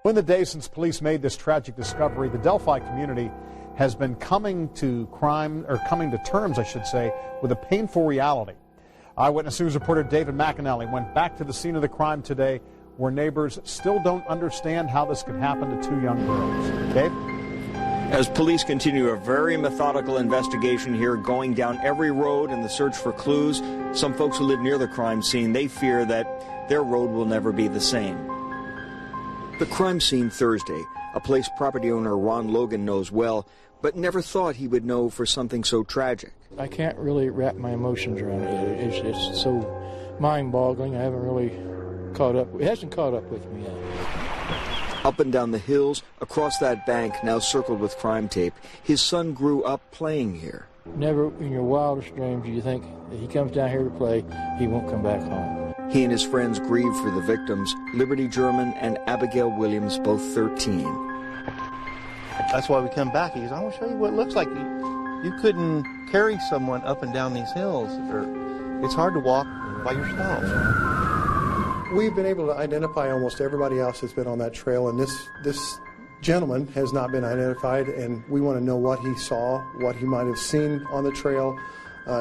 In the days since police made this tragic discovery, the Delphi community has been coming to terms, I should say, with a painful reality. Eyewitness News reporter David McAnally went back to the scene of the crime today, where neighbors still don't understand how this could happen to two young girls. Dave? As police continue a very methodical investigation here, going down every road in the search for clues, some folks who live near the crime scene, they fear that their road will never be the same. The crime scene Thursday, a place property owner Ron Logan knows well, but never thought he would know for something so tragic. I can't really wrap my emotions around it. It's so mind-boggling. I haven't really caught up. It hasn't caught up with me yet. Up and down the hills, across that bank now circled with crime tape, his son grew up playing here. Never in your wildest dreams do you think that he comes down here to play, he won't come back home. He and his friends grieve for the victims, Liberty German and Abigail Williams, both 13. That's why we come back. He goes, I want to show you what it looks like. You couldn't carry someone up and down these hills. It's hard to walk by yourself. We've been able to identify almost everybody else that's been on that trail, and this gentleman has not been identified, and we want to know what he saw, what he might have seen on the trail.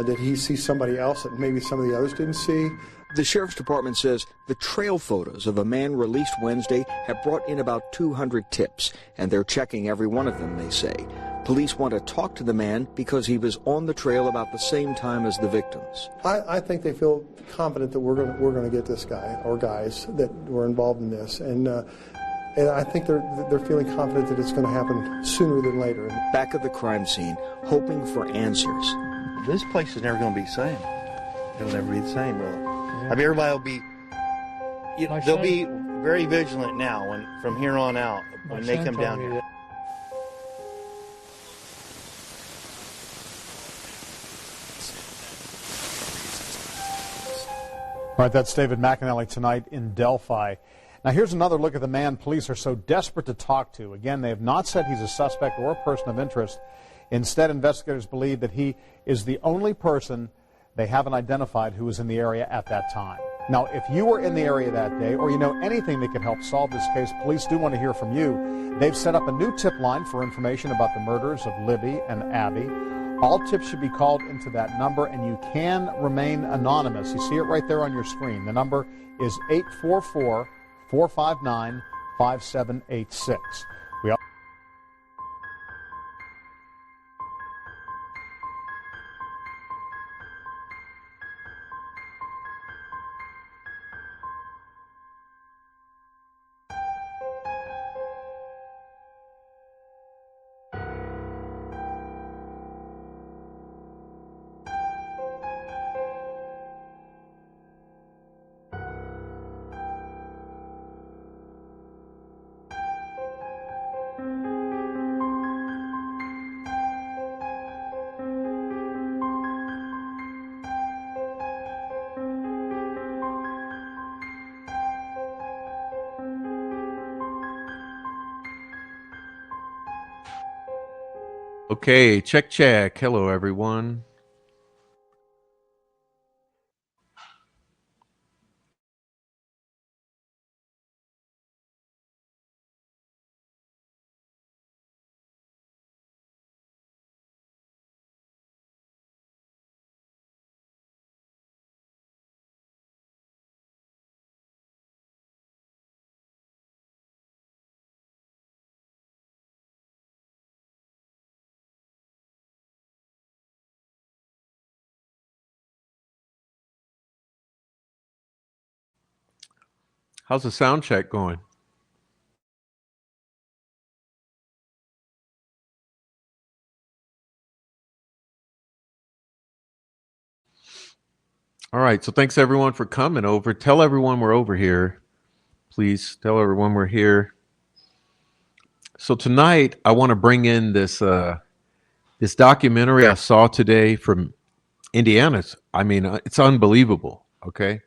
Did he see somebody else that maybe some of the others didn't see? The Sheriff's Department says the trail photos of a man released Wednesday have brought in about 200 tips, and they're checking every one of them, they say. Police want to talk to the man because he was on the trail about the same time as the victims. I think they feel confident that we're going to get this guy or guys that were involved in this, and I think they're feeling confident that it's going to happen sooner than later. Back at the crime scene, hoping for answers. This place is never going to be the same. It'll never be the same, really. I mean, everybody will be, they'll be very vigilant now from here on out when they come down here. All right, that's David McAnally tonight in Delphi. Now here's another look at the man police are so desperate to talk to. Again, they have not said he's a suspect or a person of interest. Instead, investigators believe that he is the only person they haven't identified who was in the area at that time. Now, if you were in the area that day or you know anything that could help solve this case, police do want to hear from you. They've set up a new tip line for information about the murders of Libby and Abby. All tips should be called into that number, and you can remain anonymous. You see it right there on your screen. The number is 844-459-5786. Okay, check. Hello, everyone. How's the sound check going? All right, so thanks everyone for coming over. Tell everyone we're over here. Please tell everyone we're here. So tonight I want to bring in this this documentary I saw today from Indiana. I mean, it's unbelievable, okay?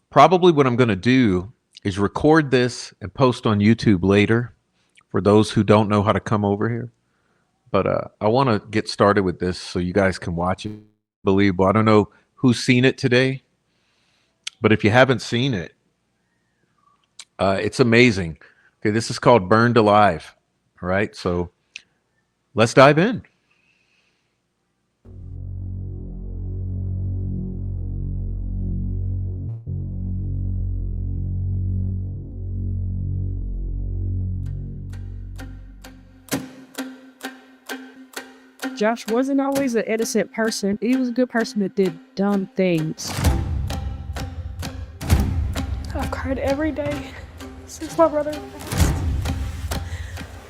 Probably what I'm going to do is record this and post on YouTube later for those who don't know how to come over here. But I want to get started with this so you guys can watch it. Unbelievable. I don't know who's seen it today, but if you haven't seen it, It's amazing. Okay, this is called Burned Alive. All right, so let's dive in. Josh wasn't always an innocent person. He was a good person that did dumb things. I've cried every day since my brother passed.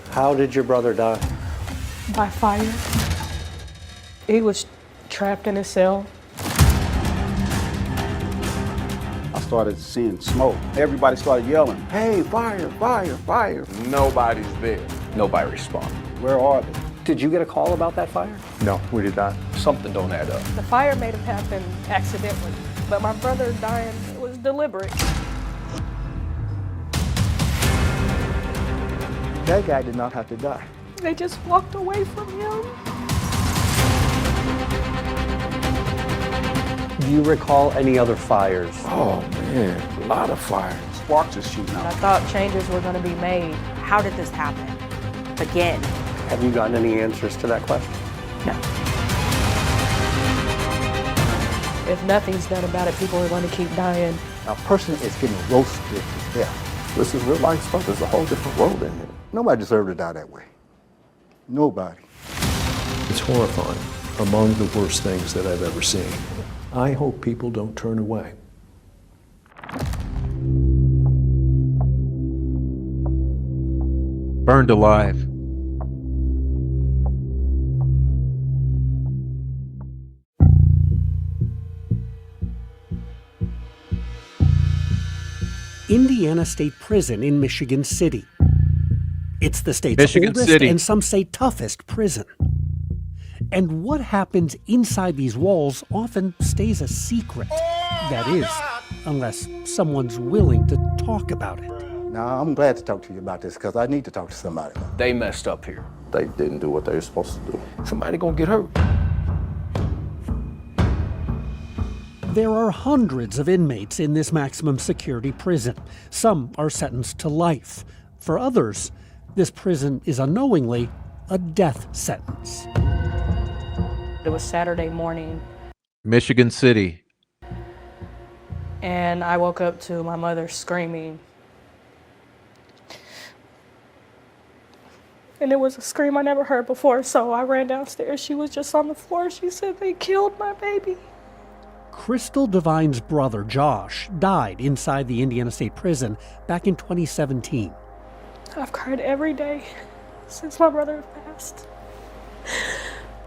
How did your brother die? By fire. He was trapped in a cell. I started seeing smoke. Everybody started yelling, "Hey, fire, fire, fire." Nobody's there. Nobody responded. Where are they? Did you get a call about that fire? No, we did not. Something don't add up. The fire may have happened accidentally, but my brother dying was deliberate. That guy did not have to die. They just walked away from him. Do you recall any other fires? Oh, man, a lot of fires. Sparks is shooting I out. thought changes were going to be made. How did this happen? Again. Have you gotten any answers to that question? No. If nothing's done about it, people are going to keep dying. A person is getting roasted to death. This is real life stuff. There's a whole different world in here. Nobody deserved to die that way. Nobody. It's horrifying. Among the worst things that I've ever seen. I hope people don't turn away. Burned Alive. Indiana State Prison in Michigan City. It's the state's Michigan oldest City. and some say toughest prison. And what happens inside these walls often stays a secret. That is, unless someone's willing to talk about it. Now, I'm glad to talk to you about this because I need to talk to somebody. They messed up here. They didn't do what they were supposed to do. Somebody gonna get hurt. There are hundreds of inmates in this maximum security prison. Some are sentenced to life. For others, this prison is unknowingly a death sentence. It was Saturday morning, Michigan City. and I woke up to my mother screaming. And it was a scream I never heard before, so I ran downstairs. She was just on the floor. She said, "They killed my baby." Crystal Devine's brother, Josh, died inside the Indiana State Prison back in 2017. I've cried every day since my brother passed.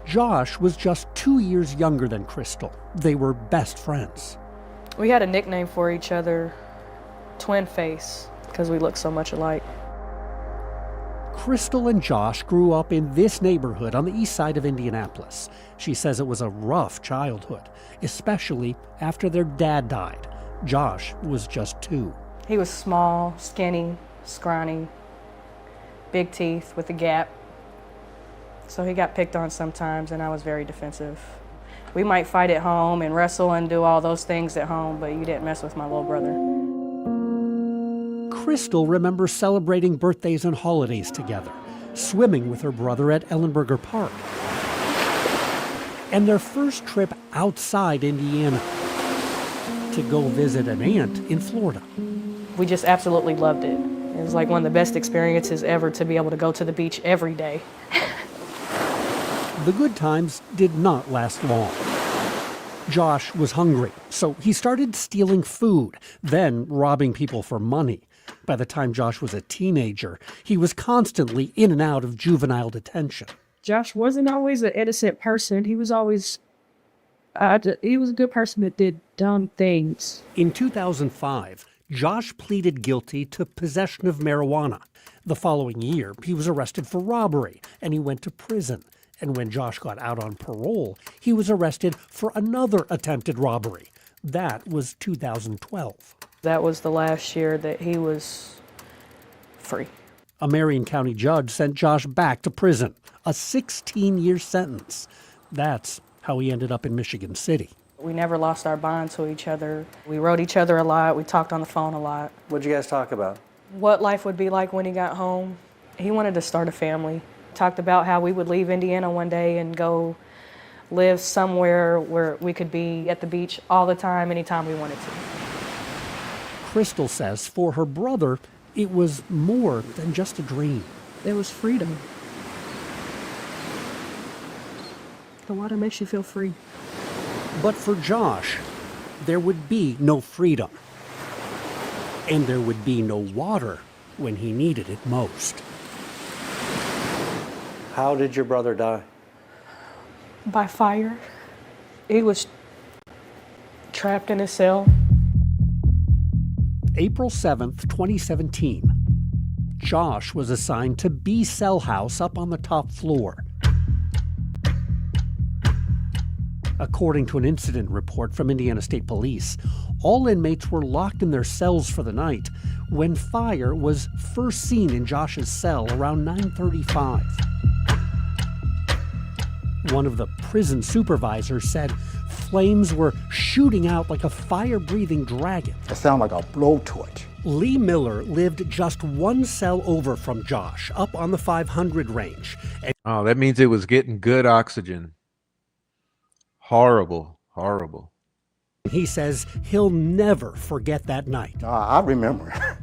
Josh was just 2 years younger than Crystal. They were best friends. We had a nickname for each other, Twin Face, because we looked so much alike. Crystal and Josh grew up in this neighborhood on the east side of Indianapolis. She says it was a rough childhood, especially after their dad died. Josh was just 2. He was small, skinny, scrawny, big teeth with a gap. So he got picked on sometimes, and I was very defensive. We might fight at home and wrestle and do all those things at home, but you didn't mess with my little brother. Crystal remembers celebrating birthdays and holidays together, swimming with her brother at Ellenberger Park, and their first trip outside Indiana to go visit an aunt in Florida. We just absolutely loved it. It was like one of the best experiences ever to be able to go to the beach every day. The good times did not last long. Josh was hungry, so he started stealing food, then robbing people for money. By the time Josh was a teenager, he was constantly in and out of juvenile detention. Josh wasn't always an innocent person. He was always, he was a good person that did dumb things. In 2005, Josh pleaded guilty to possession of marijuana. The following year, he was arrested for robbery, and he went to prison. And when Josh got out on parole, he was arrested for another attempted robbery. That was 2012. That was the last year that he was free. A Marion County judge sent Josh back to prison, a 16-year sentence. That's how he ended up in Michigan City. We never lost our bond to each other. We wrote each other a lot. We talked on the phone a lot. What'd you guys talk about? what life would be like when he got home. He wanted to start a family. Talked about how we would leave Indiana one day and go live somewhere where we could be at the beach all the time, anytime we wanted to. Crystal says for her brother, it was more than just a dream. It was freedom. The water makes you feel free. But for Josh, there would be no freedom. And there would be no water when he needed it most. How did your brother die? By fire. He was trapped in his cell. April 7th, 2017. Josh was assigned to B cell house up on the top floor. According to an incident report from Indiana State Police, all inmates were locked in their cells for the night when fire was first seen in Josh's cell around 9:35. One of the prison supervisors said flames were shooting out like a fire-breathing dragon. It sounded like a blowtorch. Lee Miller lived just one cell over from Josh, up on the 500 range. Oh, that means it was getting good oxygen. Horrible, horrible. He says he'll never forget that night. I remember. I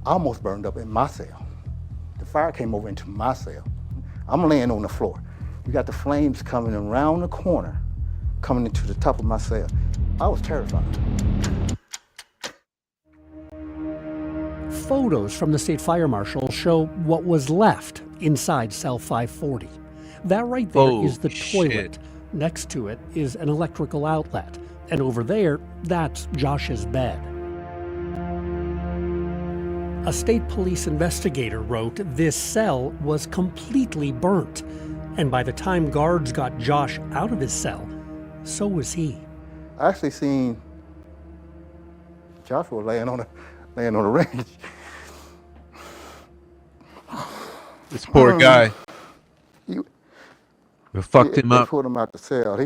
almost burned up in my cell. The fire came over into my cell. I'm laying on the floor. You got the flames coming around the corner, coming into the top of my cell. I was terrified. Photos from the state fire marshal show what was left inside cell 540. That right there is the toilet. Next to it is an electrical outlet. And over there, that's Josh's bed. A state police investigator wrote this cell was completely burnt. And by the time guards got Josh out of his cell, so was he. I actually seen Joshua laying on a range. This poor guy. We fucked him up. They pulled him out the cell.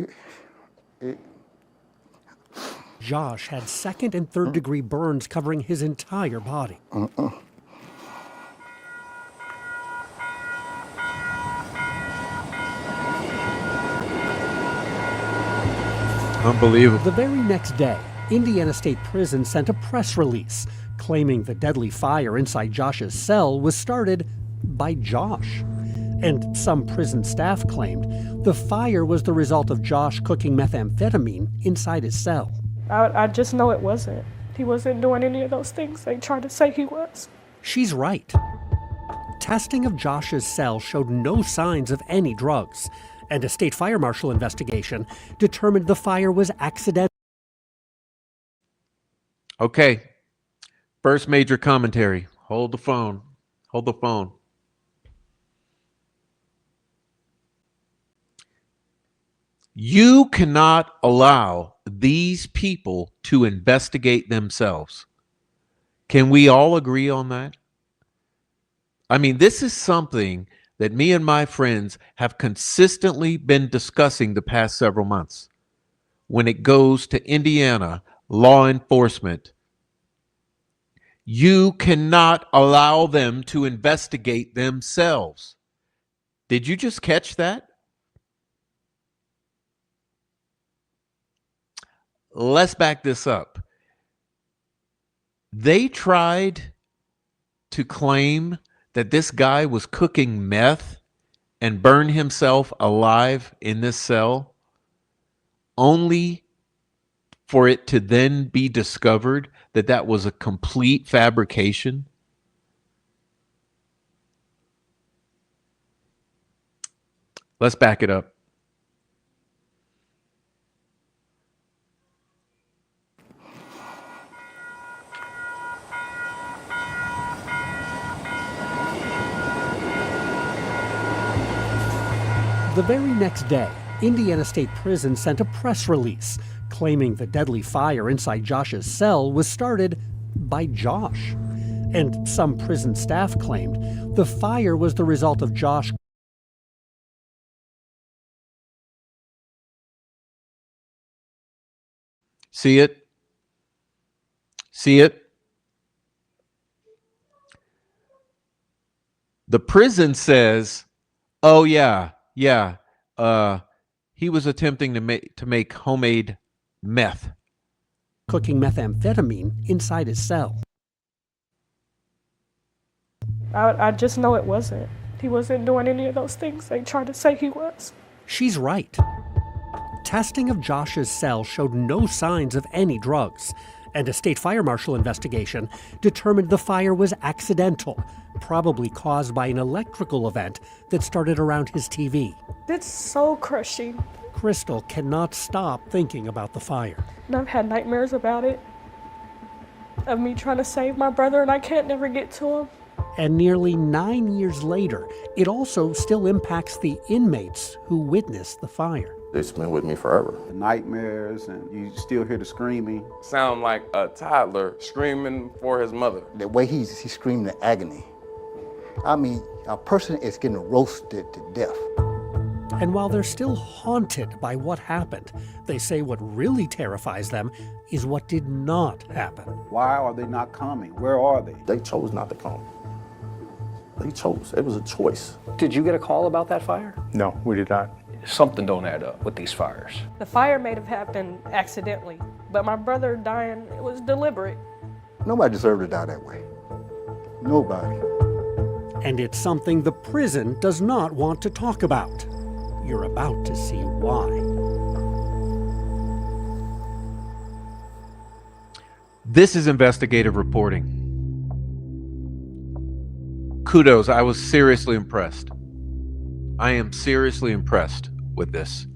Josh had second and third degree burns covering his entire body. Unbelievable. The very next day, Indiana State Prison sent a press release claiming the deadly fire inside Josh's cell was started by Josh. And some prison staff claimed the fire was the result of Josh cooking methamphetamine inside his cell. I just know it wasn't. He wasn't doing any of those things they tried to say he was. She's right. Testing of Josh's cell showed no signs of any drugs, and a state fire marshal investigation determined the fire was accidental. Okay. First major commentary. Hold the phone. Hold the phone. You cannot allow these people to investigate themselves. Can we all agree on that? I mean, this is something that me and my friends have consistently been discussing the past several months. When it goes to Indiana law enforcement, you cannot allow them to investigate themselves. Did you just catch that? Let's back this up. They tried to claim that this guy was cooking meth and burned himself alive in this cell, only for it to then be discovered that that was a complete fabrication. Let's back it up. The very next day, Indiana State Prison sent a press release claiming the deadly fire inside Josh's cell was started by Josh. And some prison staff claimed the fire was the result of Josh. See it? See it? The prison says, oh, yeah, he was attempting to make homemade meth. Cooking methamphetamine inside his cell. I just know it wasn't. He wasn't doing any of those things they tried to say he was. She's right. Testing of Josh's cell showed no signs of any drugs, and a state fire marshal investigation determined the fire was accidental, probably caused by an electrical event that started around his TV. It's so crushing. Crystal cannot stop thinking about the fire. And I've had nightmares about it, of me trying to save my brother, and I can't never get to him. And nearly 9 years later, it also still impacts the inmates who witnessed the fire. It's been with me forever. The nightmares, and you still hear the screaming. Sound like a toddler screaming for his mother. The way he screamed in agony. I mean, a person is getting roasted to death. And while they're still haunted by what happened, they say what really terrifies them is what did not happen. Why are they not coming? Where are they? They chose not to come. They chose. It was a choice. Did you get a call about that fire? No, we did not. Something don't add up with these fires. The fire may have happened accidentally, but my brother dying, it was deliberate. Nobody deserved to die that way. Nobody. And it's something the prison does not want to talk about. You're about to see why. This is investigative reporting. Kudos, I was seriously impressed. I am seriously impressed with this.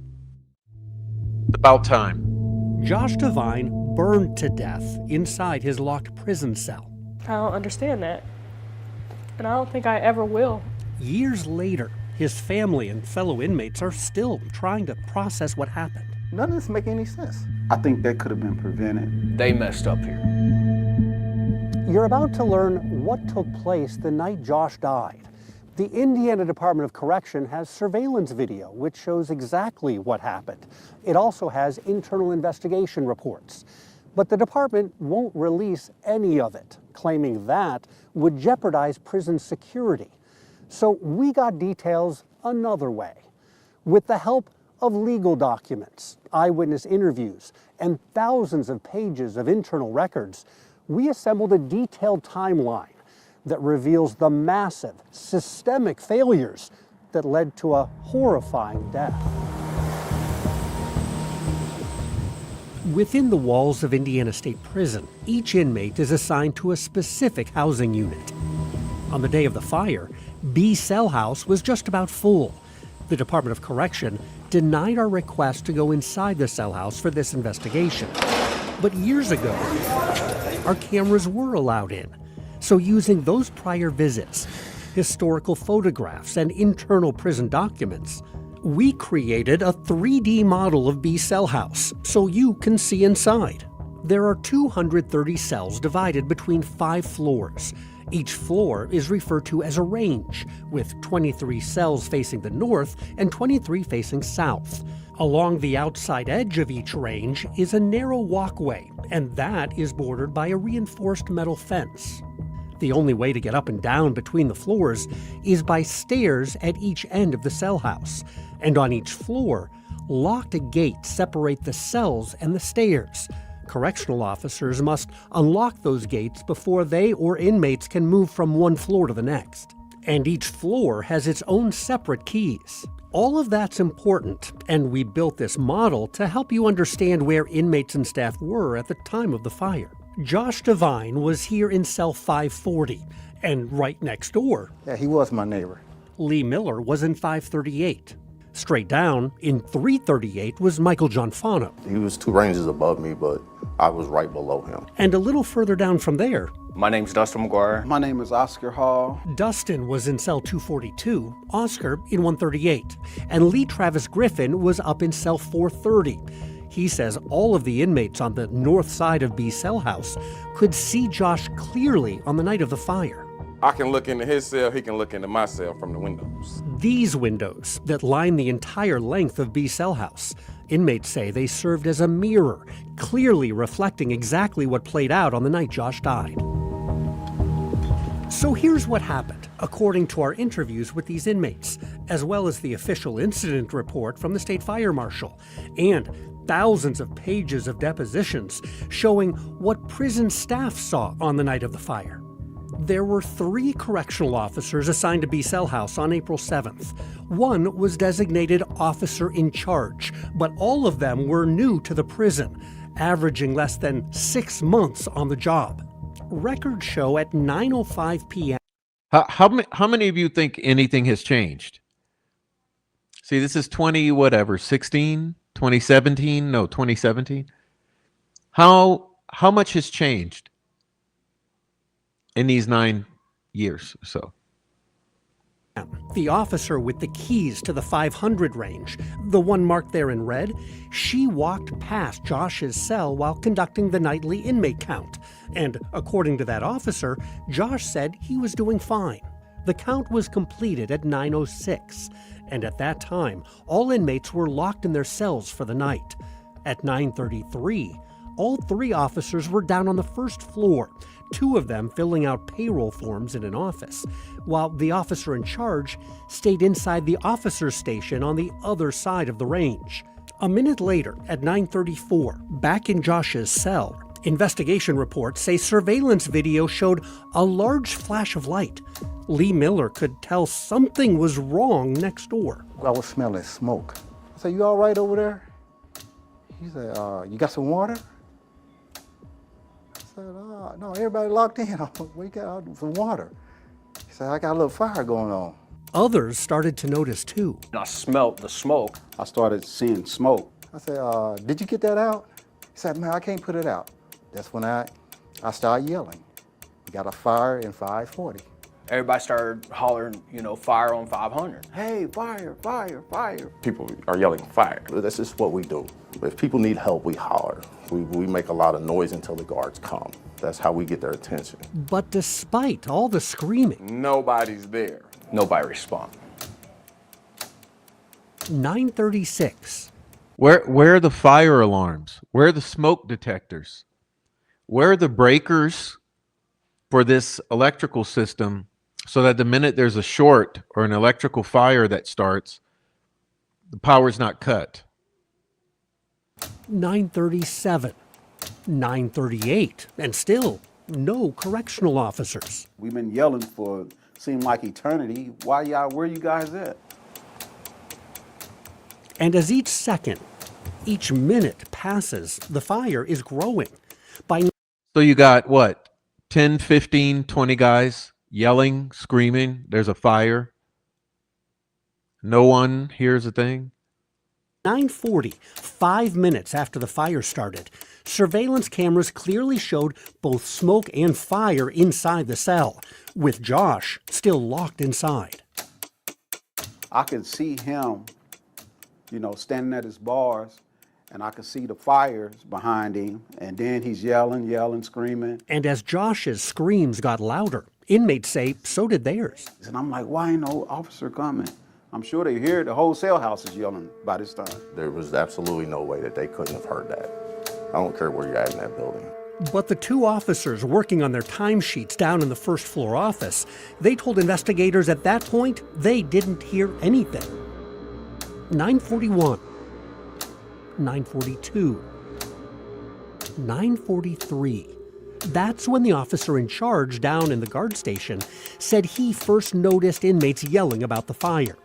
It's about time. Josh Devine burned to death inside his locked prison cell. I don't understand that. And I don't think I ever will. Years later, his family and fellow inmates are still trying to process what happened. None of this makes any sense. I think that could have been prevented. They messed up here. You're about to learn what took place the night Josh died. The Indiana Department of Correction has surveillance video which shows exactly what happened. It also has internal investigation reports. But the department won't release any of it, claiming that would jeopardize prison security. So we got details another way. With the help of legal documents, eyewitness interviews, and thousands of pages of internal records, we assembled a detailed timeline that reveals the massive, systemic failures that led to a horrifying death. Within the walls of Indiana State Prison, each inmate is assigned to a specific housing unit. On the day of the fire, B Cell House was just about full. The Department of Correction denied our request to go inside the cell house for this investigation. But years ago, our cameras were allowed in. So using those prior visits, historical photographs, and internal prison documents, we created a 3D model of B Cell House so you can see inside. There are 230 cells divided between 5 floors. Each floor is referred to as a range, with 23 cells facing the north and 23 facing south. Along the outside edge of each range is a narrow walkway, and that is bordered by a reinforced metal fence. The only way to get up and down between the floors is by stairs at each end of the cell house, and on each floor, locked gates separate the cells and the stairs. Correctional officers must unlock those gates before they or inmates can move from one floor to the next. And each floor has its own separate keys. All of that's important, and we built this model to help you understand where inmates and staff were at the time of the fire. Josh Devine was here in cell 540, and right next door, Yeah, he was my neighbor. Lee Miller was in 538. Straight down, in 338, was Michael Gianfano. He was 2 ranges above me, but I was right below him. And a little further down from there, My name's Dustin McGuire. My name is Oscar Hall. Dustin was in cell 242, Oscar in 138, and Lee Travis Griffin was up in cell 430. He says all of the inmates on the north side of B Cell House could see Josh clearly on the night of the fire. I can look into his cell, he can look into my cell from the windows. These windows that line the entire length of B Cell House, inmates say they served as a mirror, clearly reflecting exactly what played out on the night Josh died. So here's what happened, according to our interviews with these inmates, as well as the official incident report from the state fire marshal, and thousands of pages of depositions showing what prison staff saw on the night of the fire. There were 3 correctional officers assigned to B Cell House on April 7th. One was designated officer in charge, but all of them were new to the prison, averaging less than 6 months on the job. Records show at 9:05 p.m. How many of you think anything has changed? See, this is 2017? How much has changed in these 9 years or so? The officer with the keys to the 500 range, the one marked there in red, she walked past Josh's cell while conducting the nightly inmate count. And according to that officer, Josh said he was doing fine. The count was completed at 9:06, and at that time, all inmates were locked in their cells for the night. At 9:33, all 3 officers were down on the first floor, 2 of them filling out payroll forms in an office, while the officer in charge stayed inside the officer's station on the other side of the range. A minute later, at 9:34, back in Josh's cell, investigation reports say surveillance video showed a large flash of light. Lee Miller could tell something was wrong next door. I was smelling smoke. I said, "You all right over there?" He said, "You got some water?" I said, "No, everybody locked in. We got some water." He said, "I got a little fire going on." Others started to notice too. I smelled the smoke. I started seeing smoke. I said, "Did you get that out?" He said, "Man, I can't put it out." That's when I started yelling. We got a fire in 540. Everybody started hollering, fire on 500. Hey, fire, fire, fire. People are yelling fire. That's just what we do. If people need help, we holler. We make a lot of noise until the guards come. That's how we get their attention. But despite all the screaming, nobody's there. Nobody responded. 9:36. Where are the fire alarms? Where are the smoke detectors? Where are the breakers for this electrical system so that the minute there's a short or an electrical fire that starts, the power's not cut? 9:37. 9:38. And still, no correctional officers. We've been yelling for seemed like eternity. Where you guys at? And as each second, each minute passes, the fire is growing. So you got what? 10, 15, 20 guys yelling, screaming, there's a fire. No one hears a thing. 9:40, 5 minutes after the fire started, surveillance cameras clearly showed both smoke and fire inside the cell, with Josh still locked inside. I could see him, standing at his bars, and I could see the fires behind him, and then he's yelling, screaming. And as Josh's screams got louder, inmates say so did theirs. And I'm like, why ain't no officer coming? I'm sure they hear the whole cell house is yelling by this time. There was absolutely no way that they couldn't have heard that. I don't care where you're at in that building. But the 2 officers working on their timesheets down in the first floor office, they told investigators at that point they didn't hear anything. 9:41. 9:42. 9:43. That's when the officer in charge down in the guard station said he first noticed inmates yelling about the fire.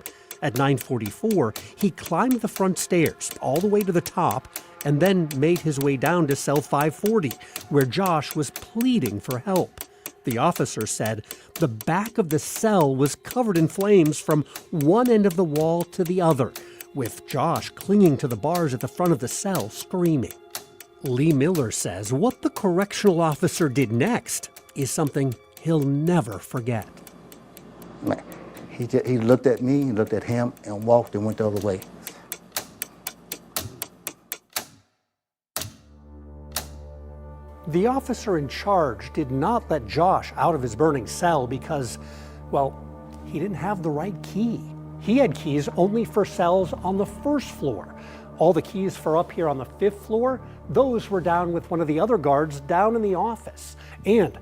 At 9:44, he climbed the front stairs all the way to the top and then made his way down to cell 540, where Josh was pleading for help. The officer said the back of the cell was covered in flames from one end of the wall to the other, with Josh clinging to the bars at the front of the cell, screaming. Lee Miller says what the correctional officer did next is something he'll never forget. He looked at me, looked at him, and walked and went the other way. The officer in charge did not let Josh out of his burning cell because, he didn't have the right key. He had keys only for cells on the first floor. All the keys for up here on the 5th floor, those were down with one of the other guards down in the office. And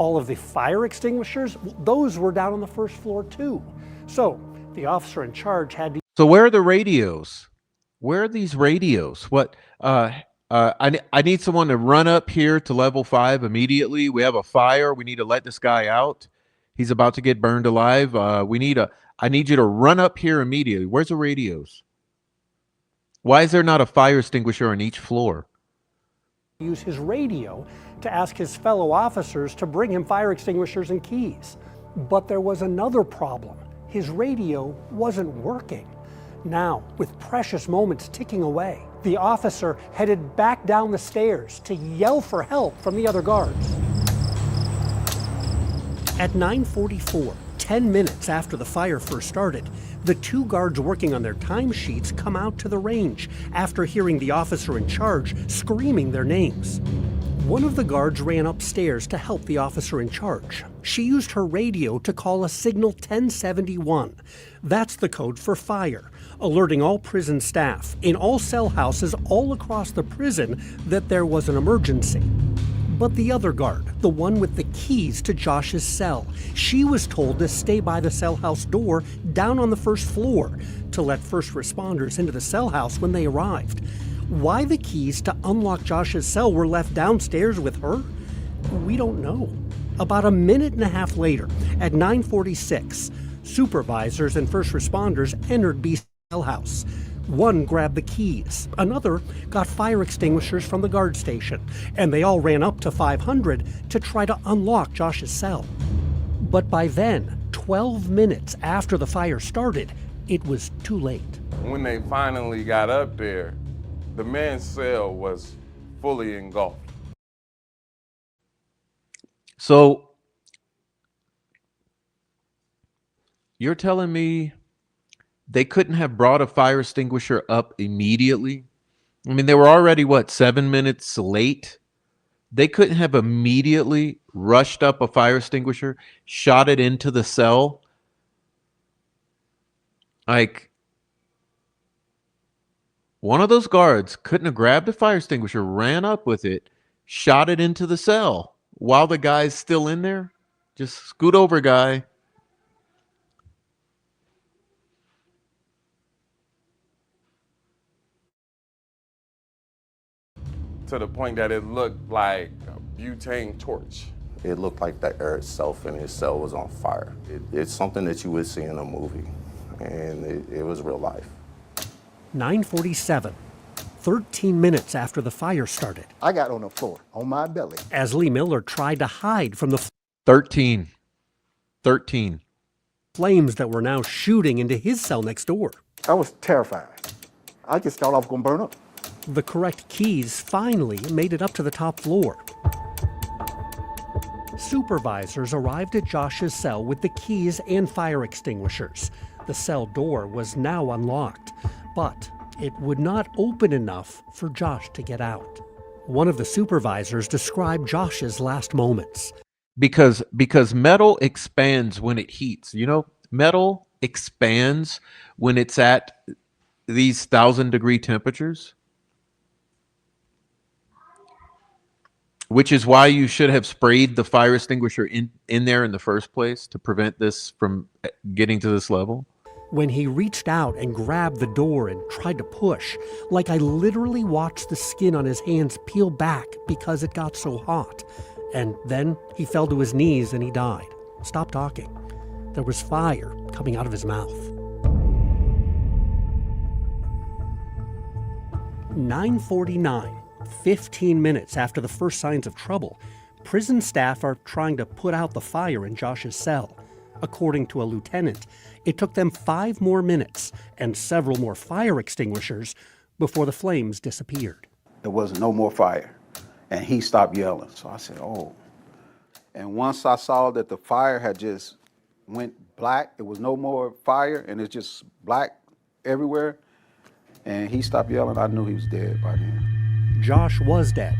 All of the fire extinguishers, those were down on the first floor too. So the officer in charge had to... So where are the radios? Where are these radios? What? I need someone to run up here to level 5 immediately. We have a fire. We need to let this guy out. He's about to get burned alive. I need you to run up here immediately. Where's the radios? Why is there not a fire extinguisher on each floor? use his radio to ask his fellow officers to bring him fire extinguishers and keys. But there was another problem. His radio wasn't working. Now, with precious moments ticking away, the officer headed back down the stairs to yell for help from the other guards. At 9:44, 10 minutes after the fire first started, the two guards working on their timesheets come out to the range after hearing the officer in charge screaming their names. One of the guards ran upstairs to help the officer in charge. She used her radio to call a signal 1071. That's the code for fire, alerting all prison staff in all cell houses all across the prison that there was an emergency. But the other guard, the one with the keys to Josh's cell, she was told to stay by the cell house door down on the first floor to let first responders into the cell house when they arrived. Why the keys to unlock Josh's cell were left downstairs with her? We don't know. About a minute and a half later, at 9:46, supervisors and first responders entered B's cell house. One grabbed the keys, another got fire extinguishers from the guard station, and they all ran up to 500 to try to unlock Josh's cell. But by then, 12 minutes after the fire started, it was too late. When they finally got up there, the man's cell was fully engulfed. So, you're telling me they couldn't have brought a fire extinguisher up immediately? I mean, they were already, 7 minutes late? They couldn't have immediately rushed up a fire extinguisher, shot it into the cell? Like, one of those guards couldn't have grabbed a fire extinguisher, ran up with it, shot it into the cell while the guy's still in there? Just scoot over, guy. To the point that it looked like a butane torch. It looked like the air itself in his cell was on fire. It's something that you would see in a movie, and it was real life. 9:47, 13 minutes after the fire started. I got on the floor, on my belly. As Lee Miller tried to hide from the 13 flames that were now shooting into his cell next door. I was terrified. I just thought I was going to burn up. The correct keys finally made it up to the top floor. Supervisors arrived at Josh's cell with the keys and fire extinguishers. The cell door was now unlocked, but it would not open enough for Josh to get out. One of the supervisors described Josh's last moments. Because metal expands when it heats. You know, metal expands when it's at these 1,000-degree temperatures. Which is why you should have sprayed the fire extinguisher in there in the first place to prevent this from getting to this level. When he reached out and grabbed the door and tried to push, like I literally watched the skin on his hands peel back because it got so hot. And then he fell to his knees and he died. Stopped talking. There was fire coming out of his mouth. 9:49. 15 minutes after the first signs of trouble, prison staff are trying to put out the fire in Josh's cell. According to a lieutenant, it took them 5 more minutes and several more fire extinguishers before the flames disappeared. There was no more fire, and he stopped yelling. So I said, oh. And once I saw that the fire had just went black, it was no more fire, and it's just black everywhere, and he stopped yelling, I knew he was dead by then. Josh was dead,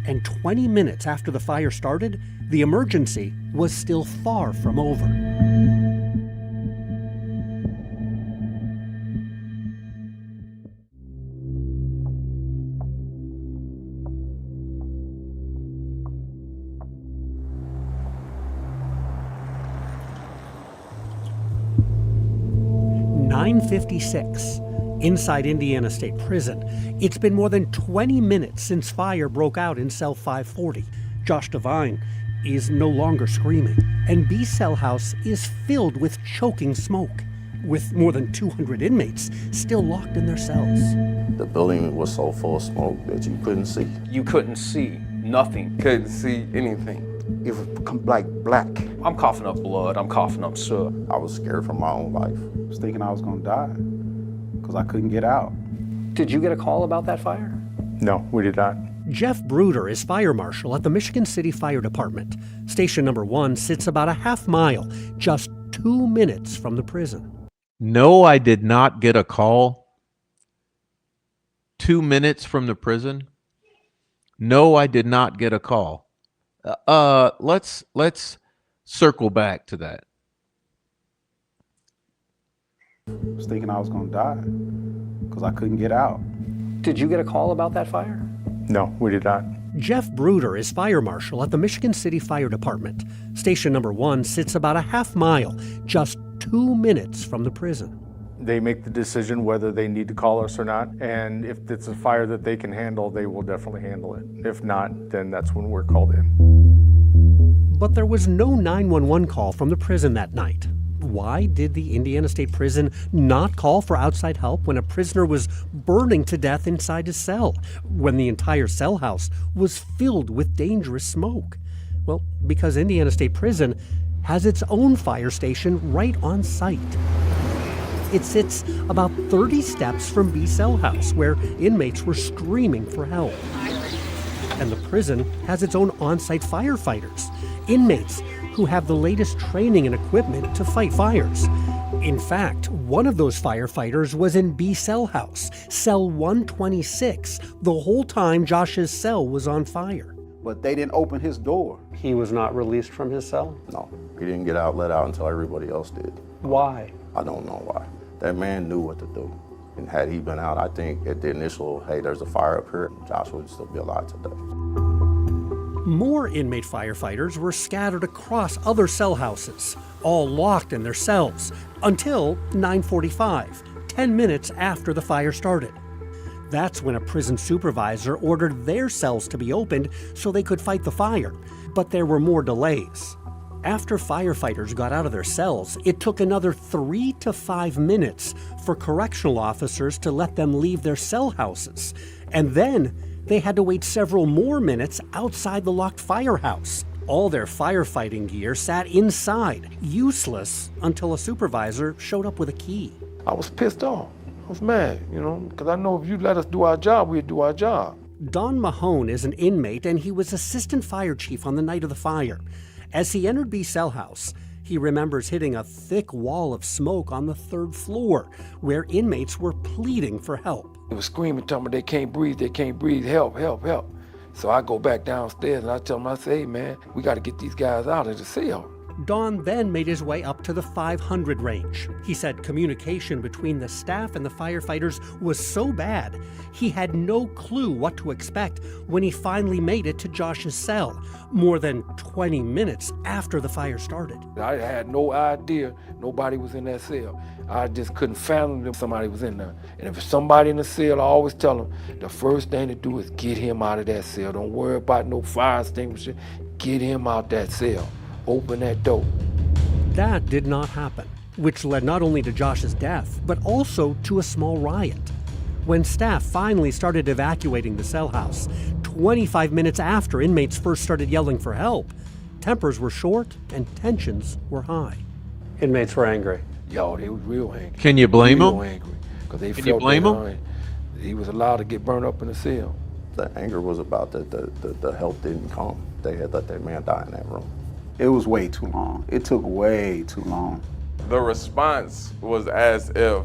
and 20 minutes after the fire started, the emergency was still far from over. 9:56. Inside Indiana State Prison, it's been more than 20 minutes since fire broke out in cell 540. Josh Devine is no longer screaming, and B cell house is filled with choking smoke, with more than 200 inmates still locked in their cells. The building was so full of smoke that you couldn't see. You couldn't see nothing. Couldn't see anything. It was like black. I'm coughing up blood. I'm coughing up soot. I was scared for my own life. I was thinking I was gonna die because I couldn't get out. Did you get a call about that fire? No, we did not. Jeff Bruder is fire marshal at the Michigan City Fire Department. Station number 1 sits about a half mile, just 2 minutes from the prison. No, I did not get a call. 2 minutes from the prison. No, I did not get a call. Let's circle back to that. I was thinking I was gonna die because I couldn't get out. Did you get a call about that fire? No, we did not. Jeff Bruder is fire marshal at the Michigan City Fire Department. Station number 1 sits about a half mile, just 2 minutes from the prison. They make the decision whether they need to call us or not, and if it's a fire that they can handle, they will definitely handle it. If not, then that's when we're called in. But there was no 911 call from the prison that night. Why did the Indiana State Prison not call for outside help when a prisoner was burning to death inside his cell, when the entire cell house was filled with dangerous smoke? Well, because Indiana State Prison has its own fire station right on site. It sits about 30 steps from B cell house, where inmates were screaming for help. And the prison has its own on-site firefighters, inmates who have the latest training and equipment to fight fires. In fact, one of those firefighters was in B cell house, cell 126, the whole time Josh's cell was on fire. But they didn't open his door. He was not released from his cell? No, he didn't get out, let out until everybody else did. Why? I don't know why. That man knew what to do. And had he been out, I think at the initial, hey, there's a fire up here, Josh would still be alive today. More inmate firefighters were scattered across other cell houses, all locked in their cells, until 9:45, 10 minutes after the fire started. That's when a prison supervisor ordered their cells to be opened so they could fight the fire. But there were more delays. After firefighters got out of their cells, it took another 3 to 5 minutes for correctional officers to let them leave their cell houses. And then they had to wait several more minutes outside the locked firehouse. All their firefighting gear sat inside, useless, until a supervisor showed up with a key. I was pissed off. I was mad, because I know if you let us do our job, we'd do our job. Don Mahone is an inmate, and he was assistant fire chief on the night of the fire. As he entered B cell house, he remembers hitting a thick wall of smoke on the 3rd floor, where inmates were pleading for help. They were screaming, telling me they can't breathe, help, help, help. So I go back downstairs and I tell them, I say, hey man, we got to get these guys out of the cell. Don then made his way up to the 500 range. He said communication between the staff and the firefighters was so bad, he had no clue what to expect when he finally made it to Josh's cell, more than 20 minutes after the fire started. I had no idea nobody was in that cell. I just couldn't fathom that somebody was in there. And if somebody in the cell, I always tell them, the first thing to do is get him out of that cell. Don't worry about no fire extinguisher. Get him out that cell. Open that door. That did not happen, which led not only to Josh's death, but also to a small riot. When staff finally started evacuating the cell house, 25 minutes after inmates first started yelling for help, tempers were short and tensions were high. Inmates were angry. Yo, they was real angry. Can you blame them? Real angry. They Can you blame them? He was allowed to get burned up in the cell. The anger was about that the help didn't come. They had let that man die in that room. It was way too long. It took way too long. The response was as if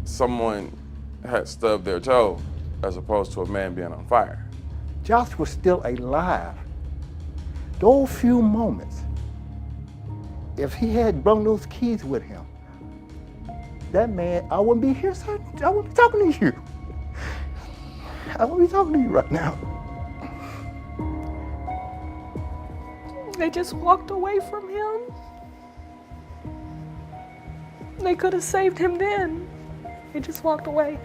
someone had stubbed their toe as opposed to a man being on fire. Josh was still alive. Those few moments, if he had brought those keys with him, that man, I wouldn't be here, son. I wouldn't be talking to you. I wouldn't be talking to you right now. They just walked away from him. They could have saved him then. He just walked away.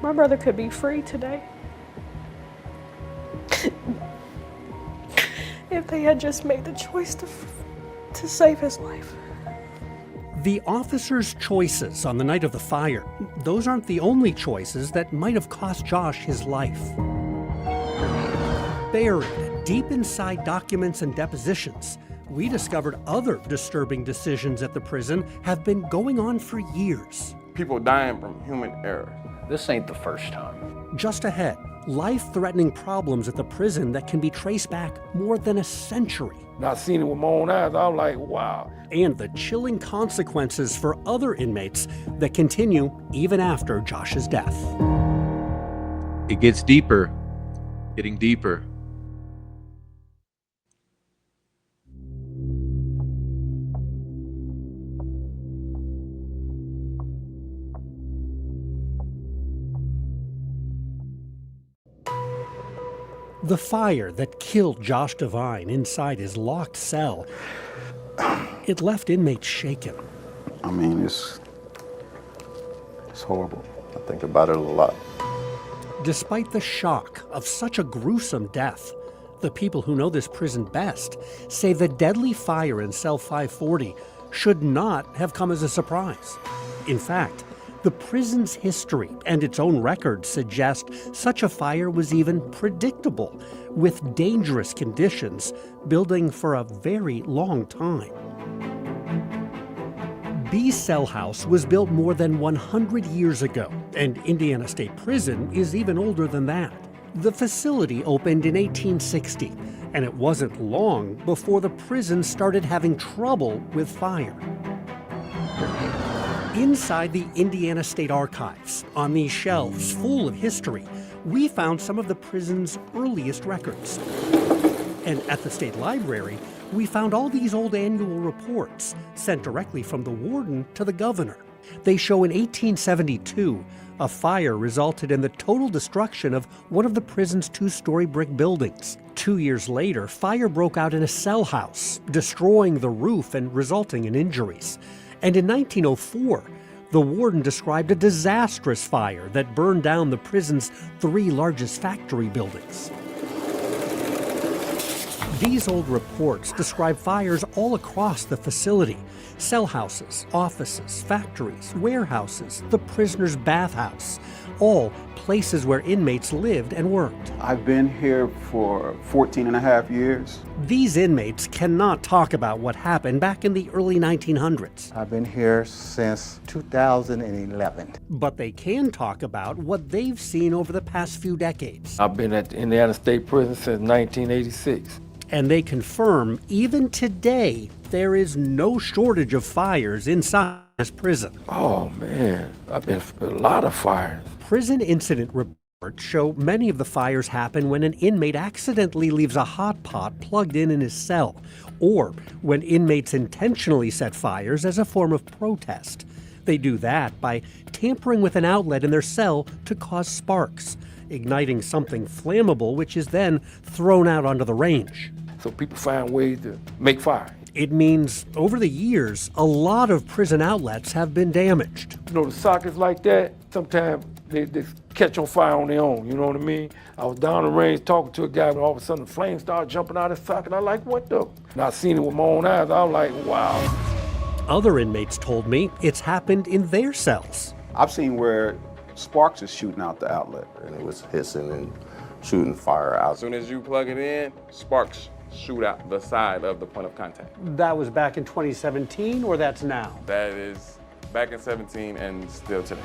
My brother could be free today. If they had just made the choice to save his life. The officers' choices on the night of the fire, those aren't the only choices that might have cost Josh his life. Buried deep inside documents and depositions, we discovered other disturbing decisions at the prison have been going on for years. People dying from human error. This ain't the first time. Just ahead, life-threatening problems at the prison that can be traced back more than a century. And I seen it with my own eyes. I was like, wow. And the chilling consequences for other inmates that continue even after Josh's death. It gets deeper, getting deeper. The fire that killed Josh Devine inside his locked cell, it left inmates shaken. I mean, it's horrible. I think about it a lot. Despite the shock of such a gruesome death, the people who know this prison best say the deadly fire in cell 540 should not have come as a surprise. In fact, the prison's history and its own records suggest such a fire was even predictable, with dangerous conditions building for a very long time. B Cell House was built more than 100 years ago, and Indiana State Prison is even older than that. The facility opened in 1860, and it wasn't long before the prison started having trouble with fire. Inside the Indiana State Archives, on these shelves full of history, we found some of the prison's earliest records. And at the State Library, we found all these old annual reports sent directly from the warden to the governor. They show in 1872, a fire resulted in the total destruction of one of the prison's two-story brick buildings. 2 years later, fire broke out in a cell house, destroying the roof and resulting in injuries. And in 1904, the warden described a disastrous fire that burned down the prison's 3 largest factory buildings. These old reports describe fires all across the facility: cell houses, offices, factories, warehouses, the prisoner's bathhouse, all places where inmates lived and worked. I've been here for 14 and a half years. These inmates cannot talk about what happened back in the early 1900s. I've been here since 2011. But they can talk about what they've seen over the past few decades. I've been at the Indiana State Prison since 1986. And they confirm, even today, there is no shortage of fires inside this prison. Oh man, I've been a lot of fires. Prison incident reports show many of the fires happen when an inmate accidentally leaves a hot pot plugged in his cell, or when inmates intentionally set fires as a form of protest. They do that by tampering with an outlet in their cell to cause sparks, igniting something flammable which is then thrown out onto the range. So people find ways to make fire. It means, over the years, a lot of prison outlets have been damaged. You know, the sockets like that, sometimes they catch on fire on their own, you know what I mean? I was down the range talking to a guy, and all of a sudden the flames started jumping out of his socket. I was like, what the? And I seen it with my own eyes. I was like, wow. Other inmates told me it's happened in their cells. I've seen where sparks is shooting out the outlet. And it was hissing and shooting fire out. As soon as you plug it in, sparks shoot out the side of the point of contact. That was back in 2017, or that's now? That is back in 17 and still today.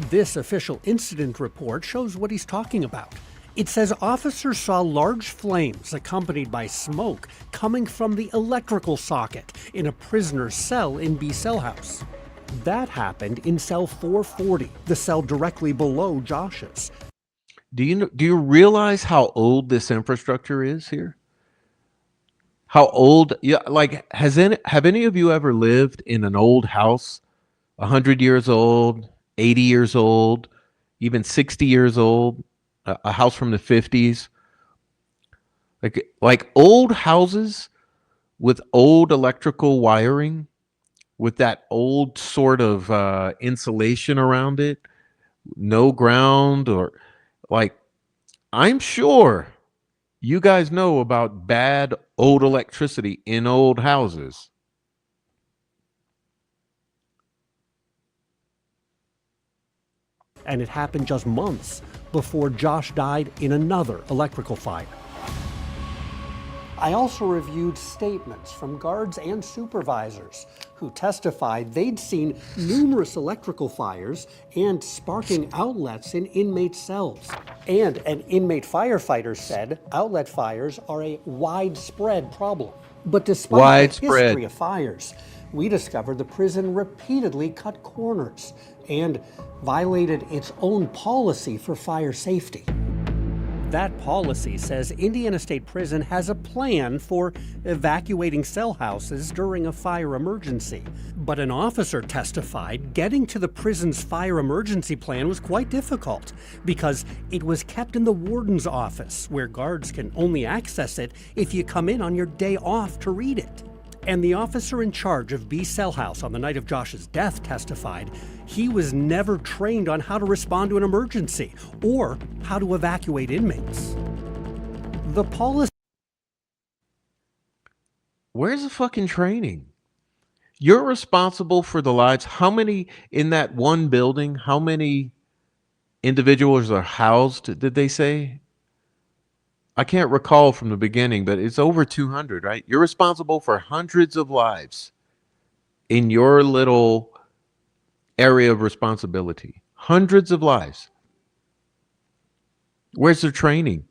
This official incident report shows what he's talking about. It says officers saw large flames accompanied by smoke coming from the electrical socket in a prisoner's cell in B Cell House. That happened in cell 440, the cell directly below Josh's. Do you realize how old this infrastructure is here? How old? Yeah, like have any of you ever lived in an old house, 100 years old, 80 years old, even 60 years old, a house from the 50s? Like old houses with old electrical wiring with that old sort of insulation around it, no ground, or like, I'm sure you guys know about bad old electricity in old houses. And it happened just months before Josh died in another electrical fire. I also reviewed statements from guards and supervisors who testified they'd seen numerous electrical fires and sparking outlets in inmate cells. And an inmate firefighter said outlet fires are a widespread problem. But despite the history of fires, we discovered the prison repeatedly cut corners and violated its own policy for fire safety. That policy says Indiana State Prison has a plan for evacuating cell houses during a fire emergency. But an officer testified getting to the prison's fire emergency plan was quite difficult because it was kept in the warden's office, where guards can only access it if you come in on your day off to read it. And the officer in charge of B Cell House on the night of Josh's death testified he was never trained on how to respond to an emergency or how to evacuate inmates. The policy. Where's the fucking training? You're responsible for the lives. How many in that one building? How many individuals are housed, did they say? I can't recall from the beginning, but it's over 200, right? You're responsible for hundreds of lives in your little area of responsibility. Hundreds of lives. Where's the training?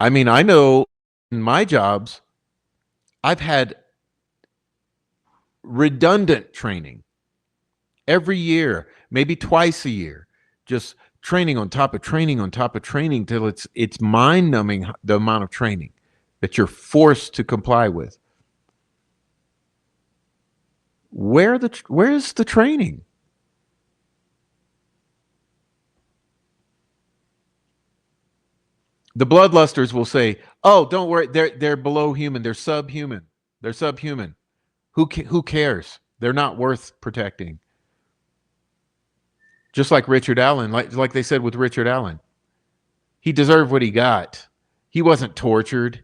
I mean, I know in my jobs, I've had redundant training every year, maybe twice a year, just training on top of training on top of training till it's mind-numbing the amount of training that you're forced to comply with. Where's the training? The bloodlusters will say, "Oh, don't worry, they're below human, they're subhuman. They're subhuman. Who cares? They're not worth protecting." Just like Richard Allen, like they said with Richard Allen. He deserved what he got. He wasn't tortured.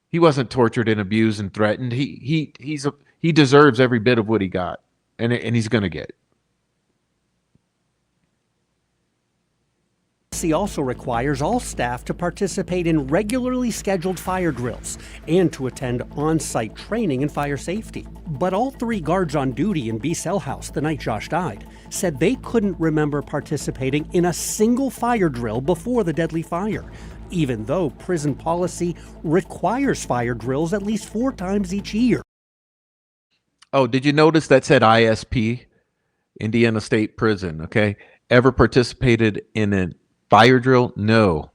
He wasn't tortured and abused and threatened. He deserves every bit of what he got, and he's going to get. He also requires all staff to participate in regularly scheduled fire drills and to attend on-site training in fire safety. But all three guards on duty in B Cell House the night Josh died said they couldn't remember participating in a single fire drill before the deadly fire, even though prison policy requires fire drills at least 4 times each year. Oh, did you notice that said ISP, Indiana State Prison, okay? Ever participated in a fire drill? No.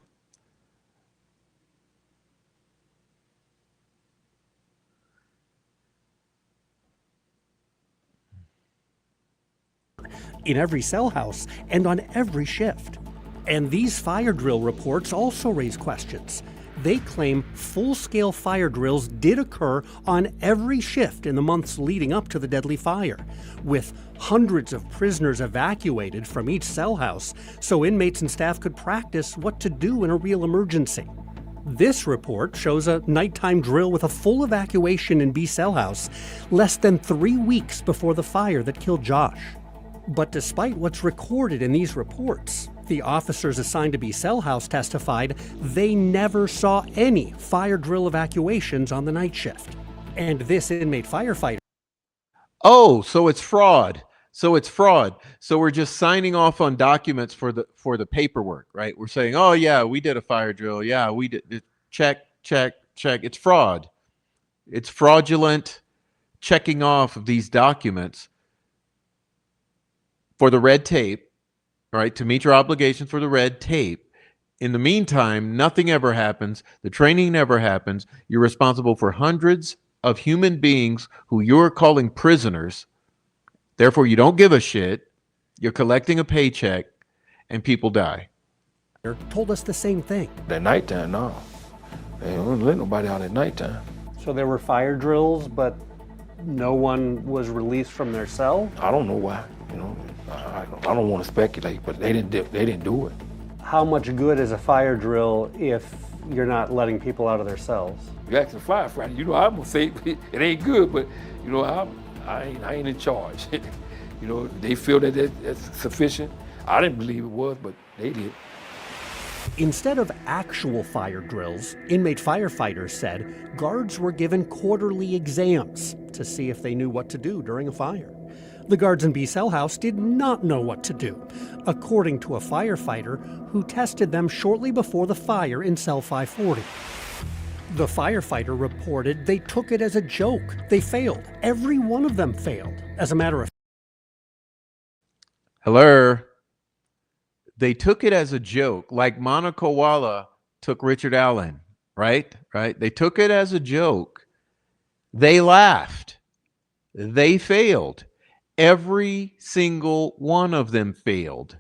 In every cell house and on every shift. And these fire drill reports also raise questions. They claim full-scale fire drills did occur on every shift in the months leading up to the deadly fire, with hundreds of prisoners evacuated from each cell house so inmates and staff could practice what to do in a real emergency. This report shows a nighttime drill with a full evacuation in B Cell House less than 3 weeks before the fire that killed Josh. But despite what's recorded in these reports, the officers assigned to B Cell House testified they never saw any fire drill evacuations on the night shift. And this inmate firefighter. Oh, so it's fraud. So we're just signing off on documents for the paperwork, right? We're saying, "Oh yeah, we did a fire drill. Yeah, we did. Check. It's fraud. It's fraudulent checking off of these documents for the red tape, right? To meet your obligations for the red tape. In the meantime, nothing ever happens. The training never happens. You're responsible for hundreds of human beings who you're calling prisoners. Therefore, you don't give a shit. You're collecting a paycheck, and people die." Told us the same thing. At nighttime, no. They don't let nobody out at nighttime. So there were fire drills, but no one was released from their cell? I don't know why. I don't want to speculate, but they didn't do it. How much good is a fire drill if you're not letting people out of their cells? You ask the firefighter, I'm gonna say it ain't good, but I ain't in charge. They feel that that's sufficient. I didn't believe it was, but they did. Instead of actual fire drills, inmate firefighters said guards were given quarterly exams to see if they knew what to do during a fire. The guards in B Cell House did not know what to do, according to a firefighter who tested them shortly before the fire in cell 540. The firefighter reported they took it as a joke. They failed. Every one of them failed. As a matter of Hello. They took it as a joke, like Monica Walla took Richard Allen, right? They took it as a joke. They laughed. They failed. Every single one of them failed.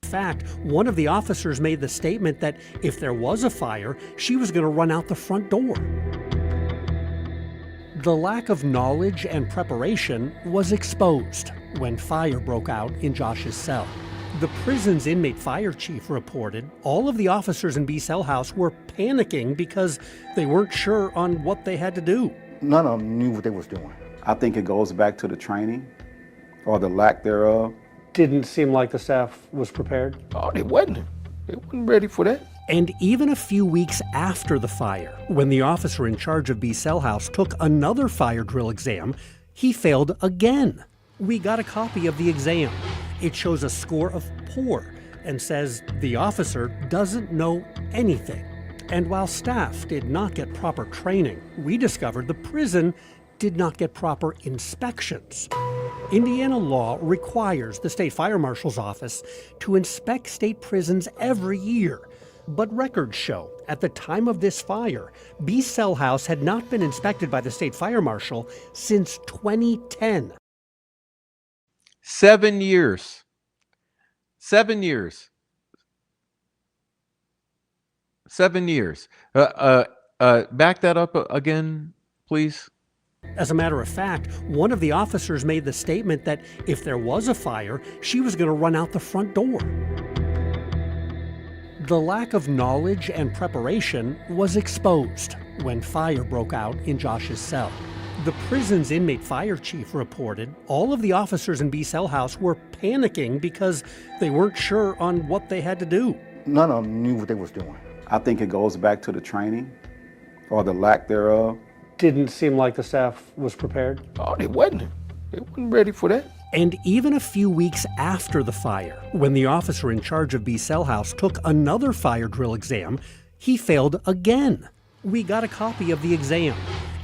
In fact, one of the officers made the statement that if there was a fire, she was going to run out the front door. The lack of knowledge and preparation was exposed when fire broke out in Josh's cell. The prison's inmate fire chief reported all of the officers in B Cell House were panicking because they weren't sure on what they had to do. None of them knew what they was doing. I think it goes back to the training or the lack thereof. Didn't seem like the staff was prepared? Oh, they wasn't. They wasn't ready for that. And even a few weeks after the fire, when the officer in charge of B Cell House took another fire drill exam, he failed again. We got a copy of the exam. It shows a score of poor and says the officer doesn't know anything. And while staff did not get proper training, we discovered the prison did not get proper inspections. Indiana law requires the state fire marshal's office to inspect state prisons every year. But records show, at the time of this fire, B Cell House had not been inspected by the state fire marshal since 2010. 7 years. 7 years. 7 years. Back that up again, please. As a matter of fact, one of the officers made the statement that if there was a fire, she was going to run out the front door. The lack of knowledge and preparation was exposed when fire broke out in Josh's cell. The prison's inmate fire chief reported all of the officers in B Cell House were panicking because they weren't sure on what they had to do. None of them knew what they was doing. I think it goes back to the training or the lack thereof. Didn't seem like the staff was prepared? Oh, they wasn't. They wasn't ready for that. And even a few weeks after the fire, when the officer in charge of B Cell House took another fire drill exam, he failed again. We got a copy of the exam.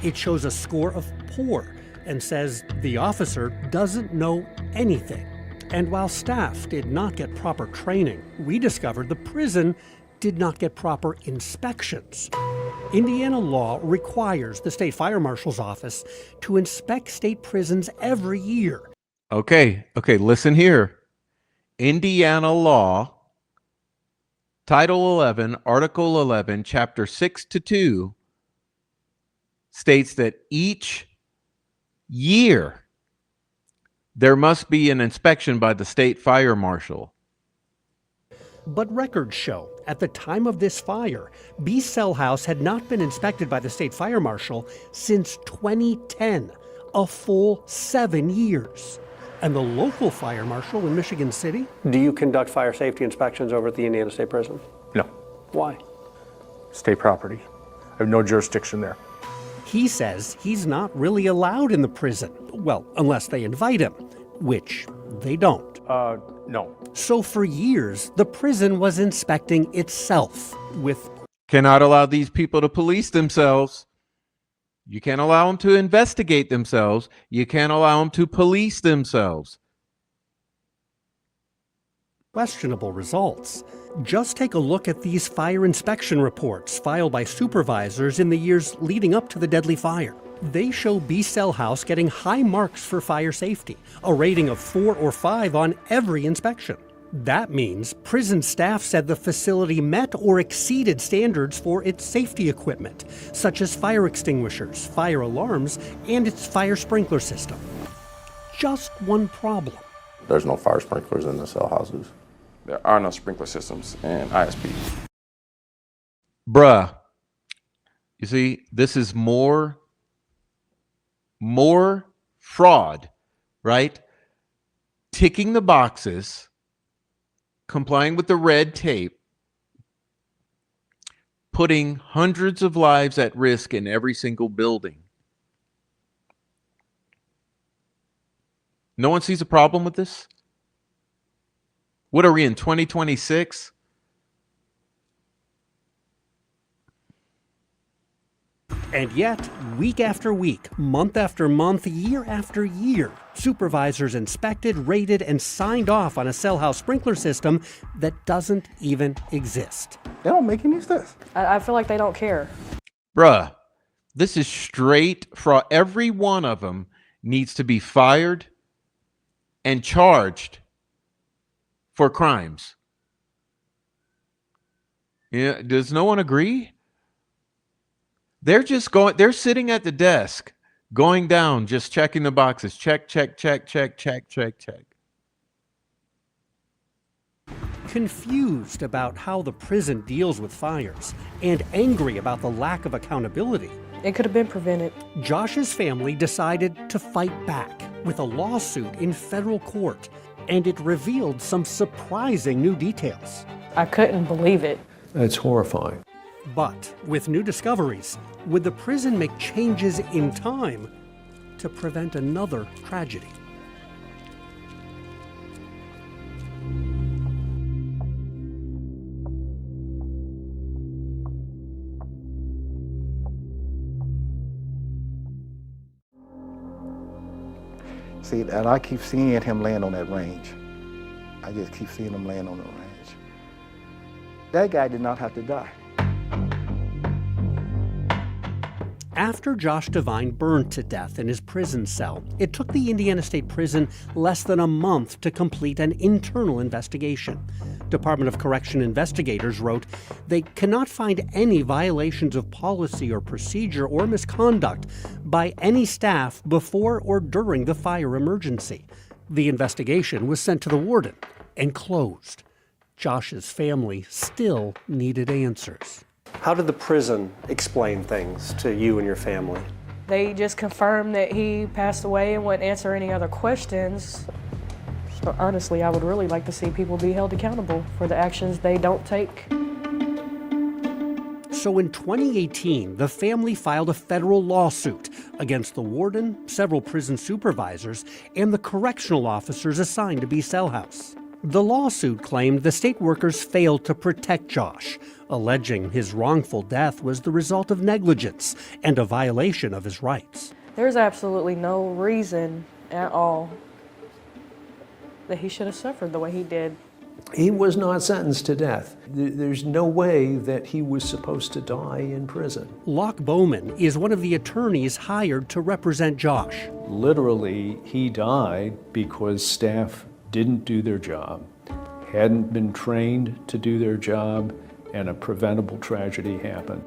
It shows a score of poor and says the officer doesn't know anything. And while staff did not get proper training, we discovered the prison did not get proper inspections. Indiana law requires the state fire marshal's office to inspect state prisons every year. Okay, listen here. Indiana law, Title 11, Article 11, Chapter 6-2 states that each year there must be an inspection by the state fire marshal. But records show, at the time of this fire, B Cell House had not been inspected by the state fire marshal since 2010, a full 7 years. And the local fire marshal in Michigan City? Do you conduct fire safety inspections over at the Indiana State Prison? No. Why? State property. I have no jurisdiction there. He says he's not really allowed in the prison. Well, unless they invite him, which they don't. No. So for years, the prison was inspecting itself with... Cannot allow these people to police themselves. You can't allow them to investigate themselves. You can't allow them to police themselves. Questionable results. Just take a look at these fire inspection reports filed by supervisors in the years leading up to the deadly fire. They show B Cell House getting high marks for fire safety, a rating of 4 or 5 on every inspection. That means prison staff said the facility met or exceeded standards for its safety equipment, such as fire extinguishers, fire alarms, and its fire sprinkler system. Just one problem. There's no fire sprinklers in the cell houses. There are no sprinkler systems in ISP. Bruh, you see, this is more fraud, right? Ticking the boxes, complying with the red tape, putting hundreds of lives at risk in every single building. No one sees a problem with this? What are we in, 2026? And yet, week after week, month after month, year after year, supervisors inspected, rated, and signed off on a cell house sprinkler system that doesn't even exist. They don't make any sense. I feel like they don't care. Bruh, this is straight fraud. Every one of them needs to be fired and charged for crimes. Yeah, does no one agree? They're sitting at the desk, going down, just checking the boxes. Check, check, check, check, check, check, check. Confused about how the prison deals with fires and angry about the lack of accountability, It could have been prevented. Josh's family decided to fight back with a lawsuit in federal court, and it revealed some surprising new details. I couldn't believe it. It's horrifying. But with new discoveries, would the prison make changes in time to prevent another tragedy? See, and I keep seeing him land on that range. I just keep seeing him land on the range. That guy did not have to die. After Josh Devine burned to death in his prison cell, it took the Indiana State Prison less than a month to complete an internal investigation. Department of Correction investigators wrote they cannot find any violations of policy or procedure or misconduct by any staff before or during the fire emergency. The investigation was sent to the warden and closed. Josh's family still needed answers. How did the prison explain things to you and your family? They just confirmed that he passed away and wouldn't answer any other questions. So honestly, I would really like to see people be held accountable for the actions they don't take. So in 2018, the family filed a federal lawsuit against the warden, several prison supervisors, and the correctional officers assigned to Be Cell House. The lawsuit claimed the state workers failed to protect Josh, alleging his wrongful death was the result of negligence and a violation of his rights. There's absolutely no reason at all that he should have suffered the way he did. He was not sentenced to death. There's no way that he was supposed to die in prison. Locke Bowman is one of the attorneys hired to represent Josh. Literally, he died because staff didn't do their job, hadn't been trained to do their job, and a preventable tragedy happened.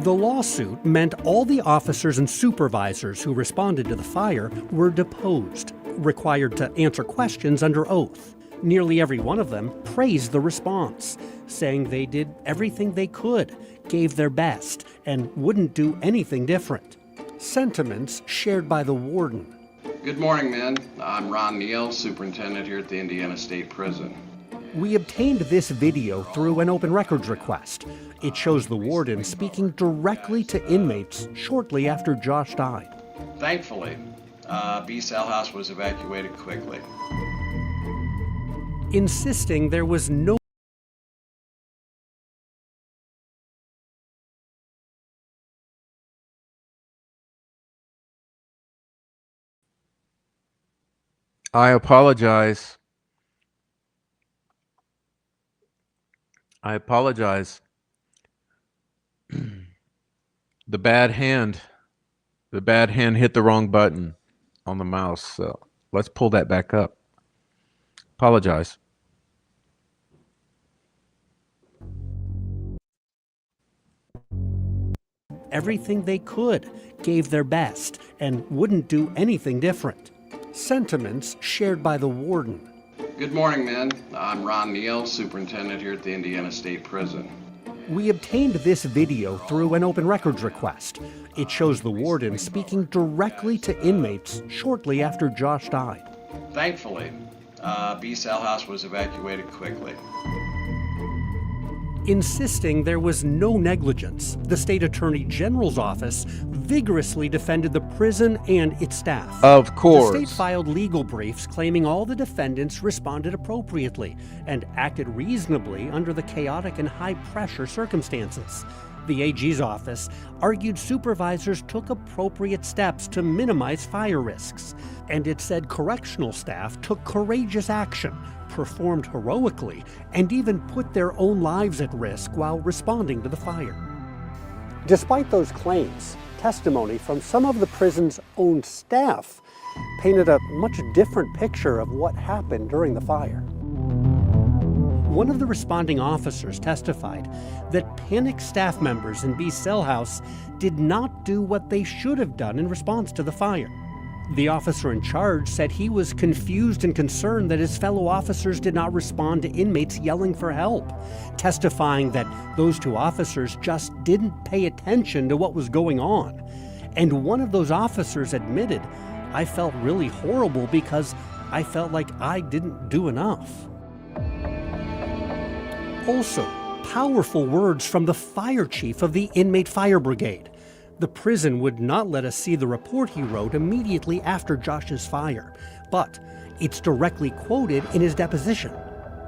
The lawsuit meant all the officers and supervisors who responded to the fire were deposed, required to answer questions under oath. Nearly every one of them praised the response, saying they did everything they could, gave their best, and wouldn't do anything different. Sentiments shared by the warden. Good morning, men. I'm Ron Neal, superintendent here at the Indiana State Prison. We obtained this video through an open records request. It shows the warden speaking directly to inmates shortly after Josh died. Thankfully, Be Cell House was evacuated quickly. Insisting there was no I apologize. I apologize. The bad hand hit the wrong button on the mouse. So let's pull that back up. Apologize. Everything they could, gave their best, and wouldn't do anything different. Sentiments shared by the warden. Good morning, men. I'm Ron Neal, superintendent here at the Indiana State Prison. We obtained this video through an open records request. It shows the warden speaking directly to inmates shortly after Josh died. Thankfully, B cell house was evacuated quickly. Insisting there was no negligence, the state attorney general's office vigorously defended the prison and its staff. Of course. The state filed legal briefs claiming all the defendants responded appropriately and acted reasonably under the chaotic and high-pressure circumstances. The AG's office argued supervisors took appropriate steps to minimize fire risks, and it said correctional staff took courageous action, performed heroically, and even put their own lives at risk while responding to the fire. Despite those claims, testimony from some of the prison's own staff painted a much different picture of what happened during the fire. One of the responding officers testified that panicked staff members in B cell house did not do what they should have done in response to the fire. The officer in charge said he was confused and concerned that his fellow officers did not respond to inmates yelling for help, testifying that those two officers just didn't pay attention to what was going on. And one of those officers admitted, "I felt really horrible because I felt like I didn't do enough." Also, powerful words from the fire chief of the inmate fire brigade. The prison would not let us see the report he wrote immediately after Josh's fire, but it's directly quoted in his deposition.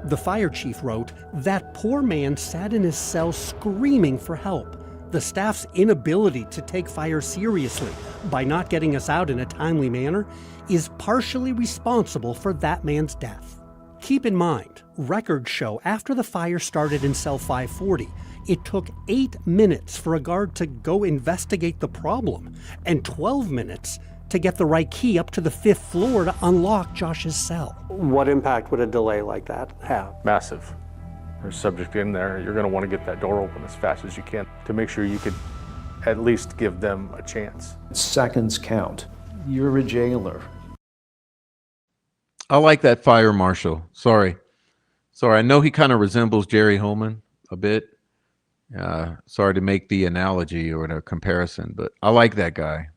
The fire chief wrote, "That poor man sat in his cell screaming for help. The staff's inability to take fire seriously by not getting us out in a timely manner is partially responsible for that man's death." Keep in mind, records show after the fire started in cell 540, it took 8 minutes for a guard to go investigate the problem and 12 minutes to get the right key up to the 5th floor to unlock Josh's cell. What impact would a delay like that have? Massive. There's subject in there. You're going to want to get that door open as fast as you can to make sure you could at least give them a chance. Seconds count. You're a jailer. I like that fire marshal. Sorry. I know he kind of resembles Jerry Holman a bit. Sorry to make the analogy or the comparison, but I like that guy.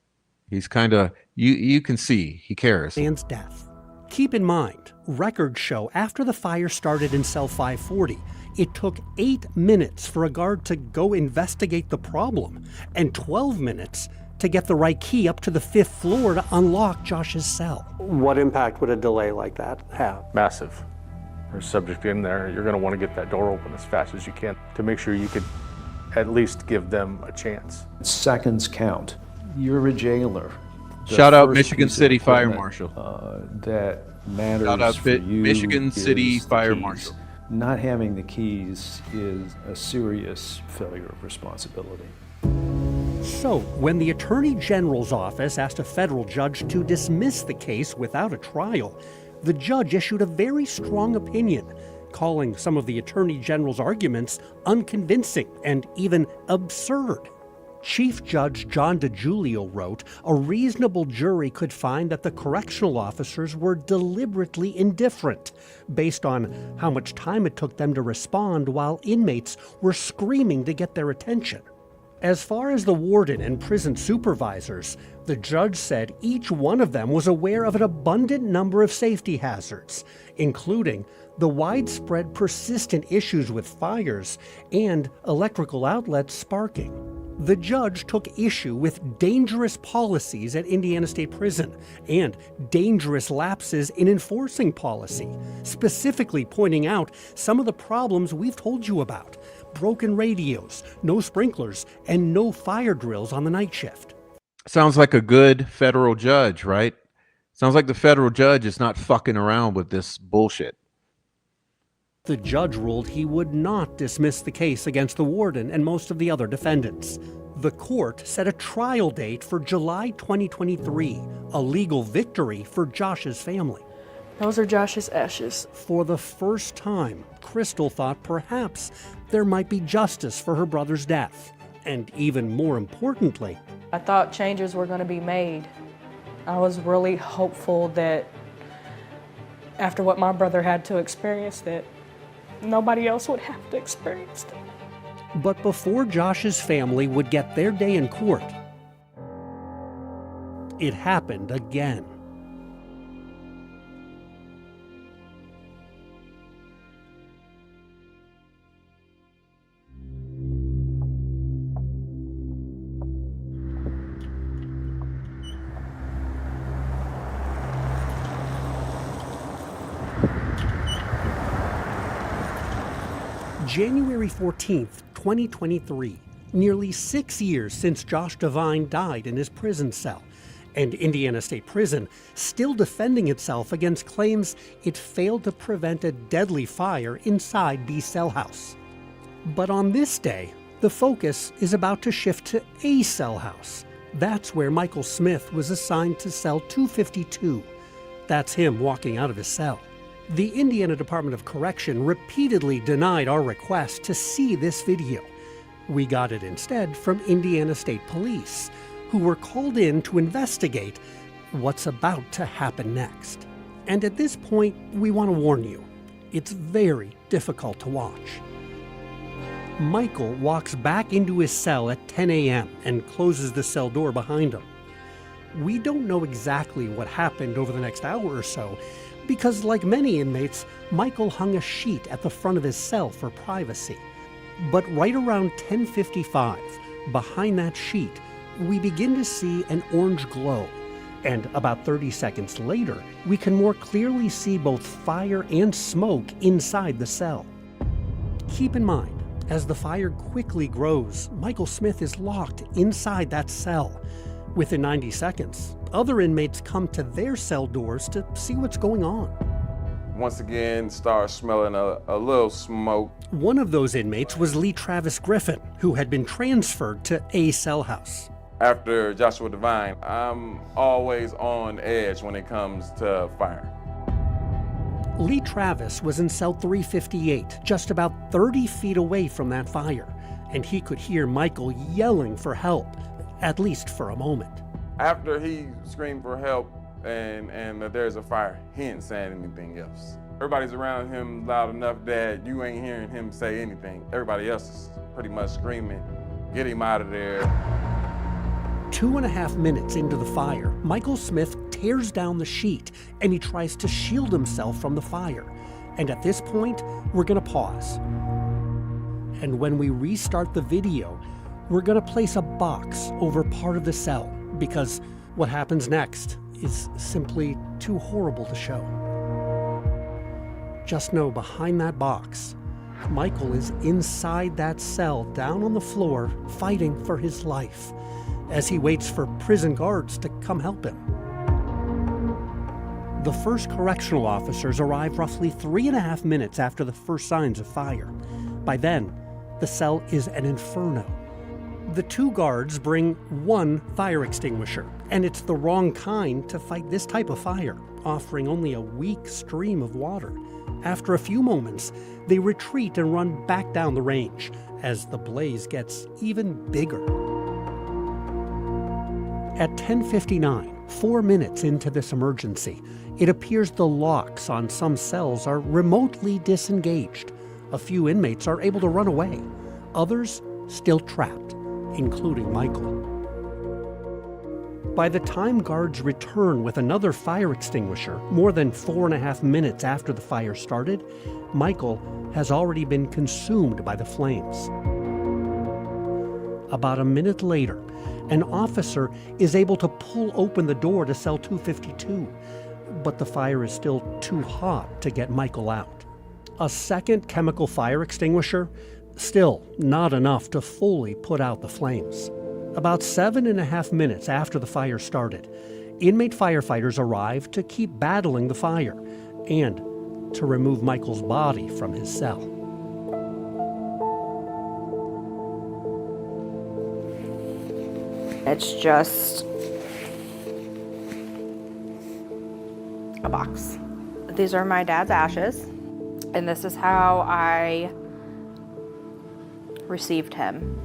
He's kind of, you can see he cares. Man's death. Keep in mind, records show after the fire started in cell 540, it took 8 minutes for a guard to go investigate the problem and 12 minutes to get the right key up to the 5th floor to unlock Josh's cell. What impact would a delay like that have? Massive. There's subject in there. You're going to want to get that door open as fast as you can to make sure you could at least give them a chance. Seconds count. You're a jailer. Shout out Michigan City Fire Marshal. That matters Shout out for you Michigan City is the Fire keys. Marshal. Not having the keys is a serious failure of responsibility. So, when the Attorney General's office asked a federal judge to dismiss the case without a trial, the judge issued a very strong opinion, calling some of the Attorney General's arguments unconvincing and even absurd. Chief Judge John DiGiulio wrote, "A reasonable jury could find that the correctional officers were deliberately indifferent, based on how much time it took them to respond while inmates were screaming to get their attention." As far as the warden and prison supervisors, the judge said each one of them was aware of an abundant number of safety hazards, including the widespread persistent issues with fires and electrical outlets sparking. The judge took issue with dangerous policies at Indiana State Prison and dangerous lapses in enforcing policy, specifically pointing out some of the problems we've told you about: broken radios, no sprinklers, and no fire drills on the night shift. Sounds like a good federal judge, right? Sounds like the federal judge is not fucking around with this bullshit. The judge ruled he would not dismiss the case against the warden and most of the other defendants. The court set a trial date for July 2023, a legal victory for Josh's family. Those are Josh's ashes. For the first time, Crystal thought perhaps there might be justice for her brother's death. And even more importantly, I thought changes were going to be made. I was really hopeful that after what my brother had to experience, that nobody else would have to experience it. But before Josh's family would get their day in court, it happened again. January 14th, 2023, nearly 6 years since Josh Devine died in his prison cell, and Indiana State Prison still defending itself against claims it failed to prevent a deadly fire inside B's cell house. But on this day, the focus is about to shift to A cell house. That's where Michael Smith was assigned to cell 252. That's him walking out of his cell. The Indiana Department of Correction repeatedly denied our request to see this video. We got it instead from Indiana State Police, who were called in to investigate what's about to happen next. And at this point, we want to warn you, it's very difficult to watch. Michael walks back into his cell at 10 a.m. and closes the cell door behind him. We don't know exactly what happened over the next hour or so, because like many inmates, Michael hung a sheet at the front of his cell for privacy. But right around 10:55, behind that sheet, we begin to see an orange glow. And about 30 seconds later, we can more clearly see both fire and smoke inside the cell. Keep in mind, as the fire quickly grows, Michael Smith is locked inside that cell. Within 90 seconds, other inmates come to their cell doors to see what's going on. Once again, start smelling a little smoke. One of those inmates was Lee Travis Griffin, who had been transferred to A cell house. After Joshua Devine, I'm always on edge when it comes to fire. Lee Travis was in cell 358, just about 30 feet away from that fire, and he could hear Michael yelling for help, at least for a moment. After he screamed for help and that there's a fire, he ain't saying anything else. Everybody's around him loud enough that you ain't hearing him say anything. Everybody else is pretty much screaming, get him out of there. 2.5 minutes into the fire, Michael Smith tears down the sheet and he tries to shield himself from the fire. And at this point, we're gonna pause. And when we restart the video, we're gonna place a box over part of the cell because what happens next is simply too horrible to show. Just know behind that box, Michael is inside that cell down on the floor fighting for his life as he waits for prison guards to come help him. The first correctional officers arrive roughly 3.5 minutes after the first signs of fire. By then, the cell is an inferno. The two guards bring one fire extinguisher, and it's the wrong kind to fight this type of fire, offering only a weak stream of water. After a few moments, they retreat and run back down the range as the blaze gets even bigger. At 10:59, 4 minutes into this emergency, it appears the locks on some cells are remotely disengaged. A few inmates are able to run away, others still trapped, including Michael. By the time guards return with another fire extinguisher, more than 4.5 minutes after the fire started, Michael has already been consumed by the flames. About a minute later, an officer is able to pull open the door to cell 252, but the fire is still too hot to get Michael out. A second chemical fire extinguisher, still not enough to fully put out the flames. About 7.5 minutes after the fire started, inmate firefighters arrived to keep battling the fire and to remove Michael's body from his cell. It's just a box. These are my dad's ashes, and this is how I received him.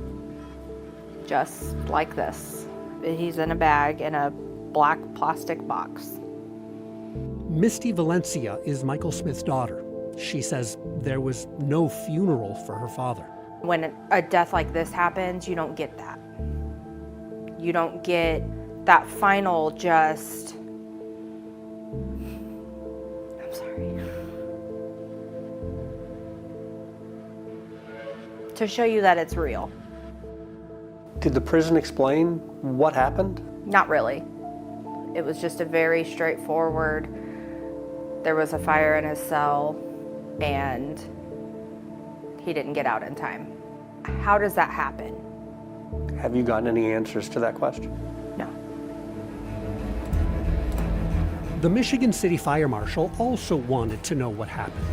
Just like this. He's in a bag in a black plastic box. Misty Valencia is Michael Smith's daughter. She says there was no funeral for her father. When a death like this happens, you don't get that. You don't get that final just, I'm sorry. To show you that it's real. Did the prison explain what happened? Not really. It was just a very straightforward, there was a fire in his cell and he didn't get out in time. How does that happen? Have you gotten any answers to that question? No. The Michigan City Fire Marshal also wanted to know what happened,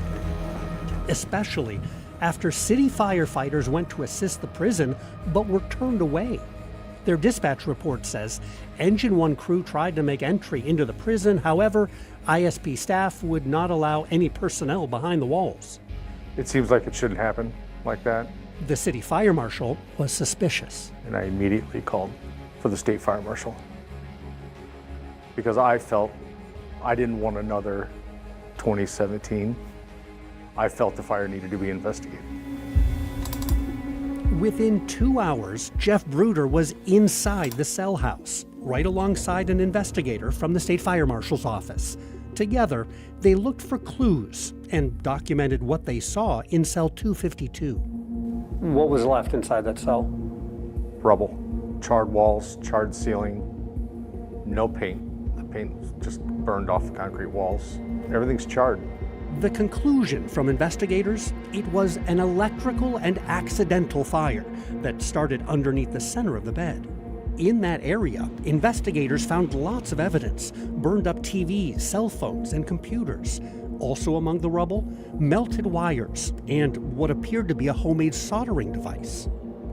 especially after city firefighters went to assist the prison but were turned away. Their dispatch report says Engine 1 crew tried to make entry into the prison. However, ISP staff would not allow any personnel behind the walls. It seems like it shouldn't happen like that. The city fire marshal was suspicious. And I immediately called for the state fire marshal because I felt I didn't want another 2017. I felt the fire needed to be investigated. Within 2 hours, Jeff Bruder was inside the cell house, right alongside an investigator from the state fire marshal's office. Together, they looked for clues and documented what they saw in cell 252. What was left inside that cell? Rubble, charred walls, charred ceiling, no paint. The paint was just burned off the concrete walls. Everything's charred. The conclusion from investigators, it was an electrical and accidental fire that started underneath the center of the bed. In that area, investigators found lots of evidence: burned up TVs, cell phones, and computers. Also among the rubble, melted wires and what appeared to be a homemade soldering device.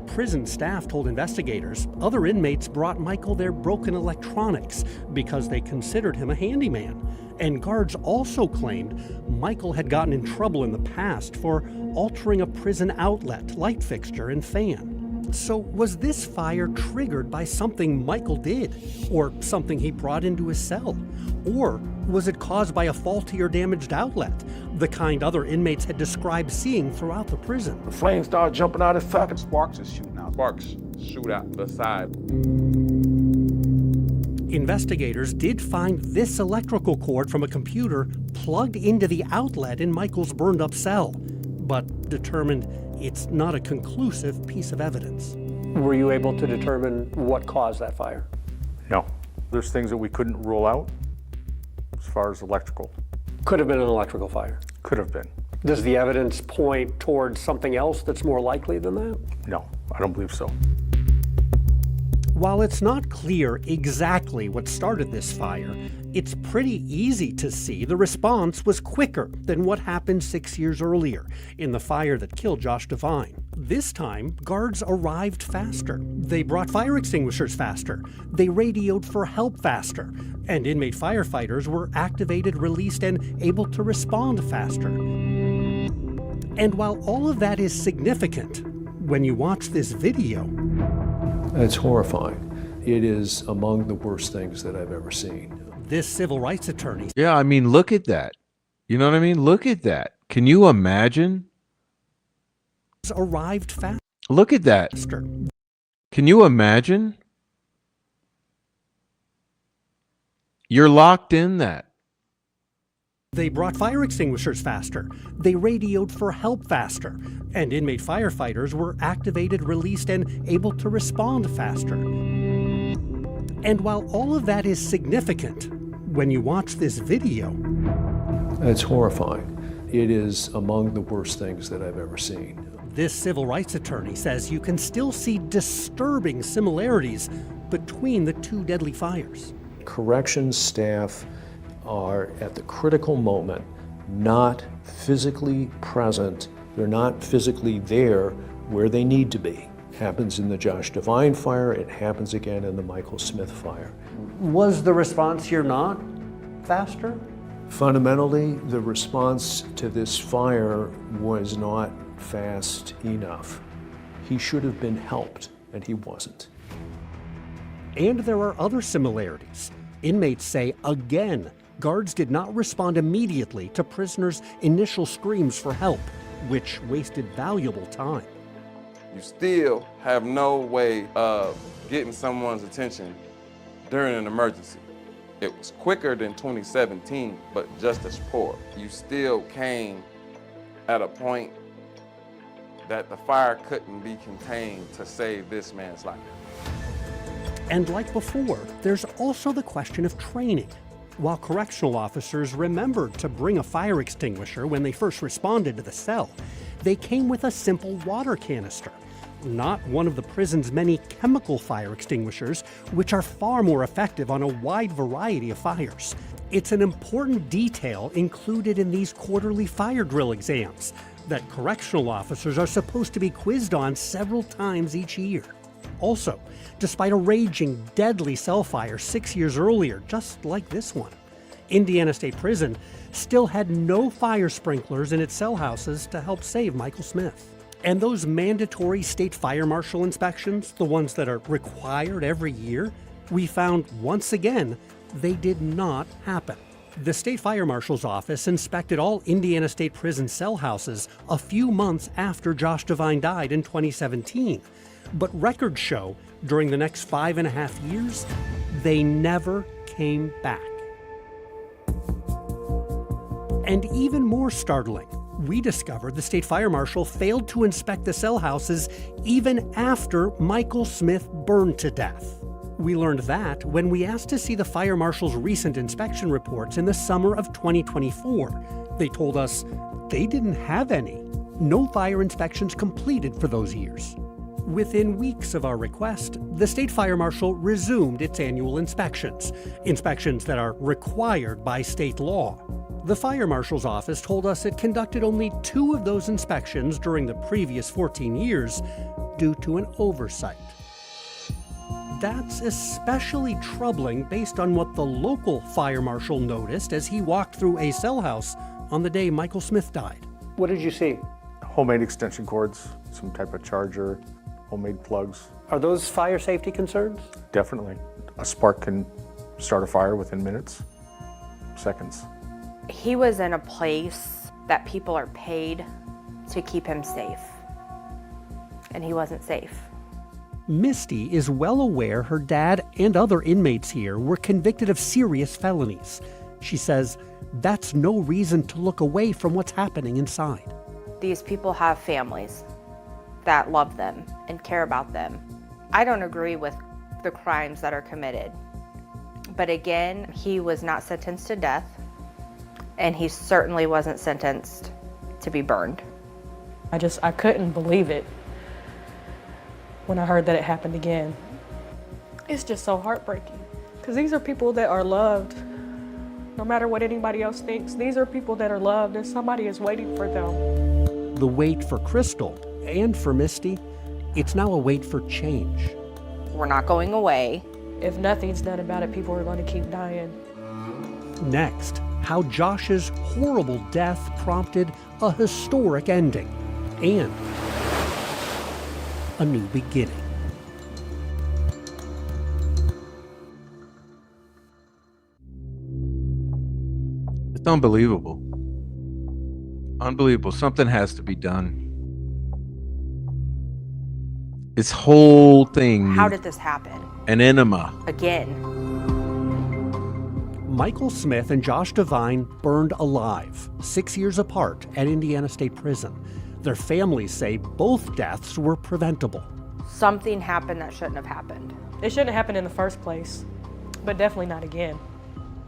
Prison staff told investigators other inmates brought Michael their broken electronics because they considered him a handyman. And guards also claimed Michael had gotten in trouble in the past for altering a prison outlet, light fixture, and fan. So was this fire triggered by something Michael did, or something he brought into his cell? Or was it caused by a faulty or damaged outlet, the kind other inmates had described seeing throughout the prison? The flames started jumping out his socket. Sparks is shooting out. Sparks shoot out the side. Investigators did find this electrical cord from a computer plugged into the outlet in Michael's burned up cell, but determined it's not a conclusive piece of evidence. Were you able to determine what caused that fire? No. There's things that we couldn't rule out as far as electrical. Could have been an electrical fire. Could have been. Does the evidence point towards something else that's more likely than that? No, I don't believe so. While it's not clear exactly what started this fire, it's pretty easy to see the response was quicker than what happened 6 years earlier in the fire that killed Josh Devine. This time, guards arrived faster. They brought fire extinguishers faster. They radioed for help faster. And inmate firefighters were activated, released, and able to respond faster. And while all of that is significant, when you watch this video, it's horrifying. It is among the worst things that I've ever seen. This civil rights attorney. Yeah, I mean, look at that. You know what I mean? Look at that. Can you imagine? Arrived fast. Look at that. Can you imagine? You're locked in that. They brought fire extinguishers faster. They radioed for help faster. And inmate firefighters were activated, released, and able to respond faster. And while all of that is significant, when you watch this video, it's horrifying. It is among the worst things that I've ever seen. This civil rights attorney says you can still see disturbing similarities between the two deadly fires. Corrections staff are at the critical moment not physically present. They're not physically there where they need to be. It happens in the Josh Devine fire. It happens again in the Michael Smith fire. Was the response here not faster? Fundamentally, the response to this fire was not fast enough. He should have been helped, and he wasn't. And there are other similarities. Inmates say, again, guards did not respond immediately to prisoners' initial screams for help, which wasted valuable time. You still have no way of getting someone's attention during an emergency. It was quicker than 2017, but just as poor. You still came at a point that the fire couldn't be contained to save this man's life. And like before, there's also the question of training. While correctional officers remembered to bring a fire extinguisher when they first responded to the cell, they came with a simple water canister, not one of the prison's many chemical fire extinguishers, which are far more effective on a wide variety of fires. It's an important detail included in these quarterly fire drill exams that correctional officers are supposed to be quizzed on several times each year. Also, despite a raging, deadly cell fire 6 years earlier, just like this one, Indiana State Prison still had no fire sprinklers in its cell houses to help save Michael Smith. And those mandatory state fire marshal inspections, the ones that are required every year, we found once again they did not happen. The state fire marshal's office inspected all Indiana State Prison cell houses a few months after Josh Devine died in 2017. But records show during the next 5.5 years, they never came back. And even more startling, we discovered the state fire marshal failed to inspect the cell houses even after Michael Smith burned to death. We learned that when we asked to see the fire marshal's recent inspection reports in the summer of 2024. They told us they didn't have any. No fire inspections completed for those years. Within weeks of our request, the state fire marshal resumed its annual inspections that are required by state law. The fire marshal's office told us it conducted only 2 of those inspections during the previous 14 years due to an oversight. That's especially troubling based on what the local fire marshal noticed as he walked through a cell house on the day Michael Smith died. What did you see? Homemade extension cords, some type of charger, homemade plugs. Are those fire safety concerns? Definitely. A spark can start a fire within minutes, seconds. He was in a place that people are paid to keep him safe, and he wasn't safe. Misty is well aware her dad and other inmates here were convicted of serious felonies. She says that's no reason to look away from what's happening inside. These people have families that love them and care about them. I don't agree with the crimes that are committed. But again, he was not sentenced to death, and he certainly wasn't sentenced to be burned. I couldn't believe it when I heard that it happened again. It's just so heartbreaking, because these are people that are loved. No matter what anybody else thinks, these are people that are loved, and somebody is waiting for them. The wait for Crystal and for Misty, it's now a wait for change. We're not going away. If nothing's done about it, people are going to keep dying. Next, how Josh's horrible death prompted a historic ending and a new beginning. It's unbelievable. Unbelievable. Something has to be done. This whole thing. How did this happen? An enema. Again. Michael Smith and Josh Devine burned alive, 6 years apart at Indiana State Prison. Their families say both deaths were preventable. Something happened that shouldn't have happened. It shouldn't have happened in the first place, but definitely not again.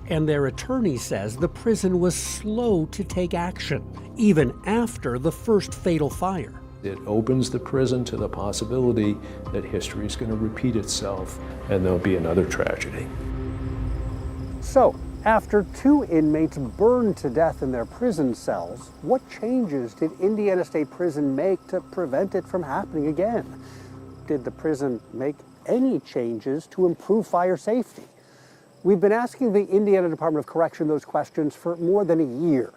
And their attorney says the prison was slow to take action, even after the first fatal fire. It opens the prison to the possibility that history is going to repeat itself and there'll be another tragedy. So, after 2 inmates burned to death in their prison cells, what changes did Indiana State Prison make to prevent it from happening again? Did the prison make any changes to improve fire safety? We've been asking the Indiana Department of Correction those questions for more than a year.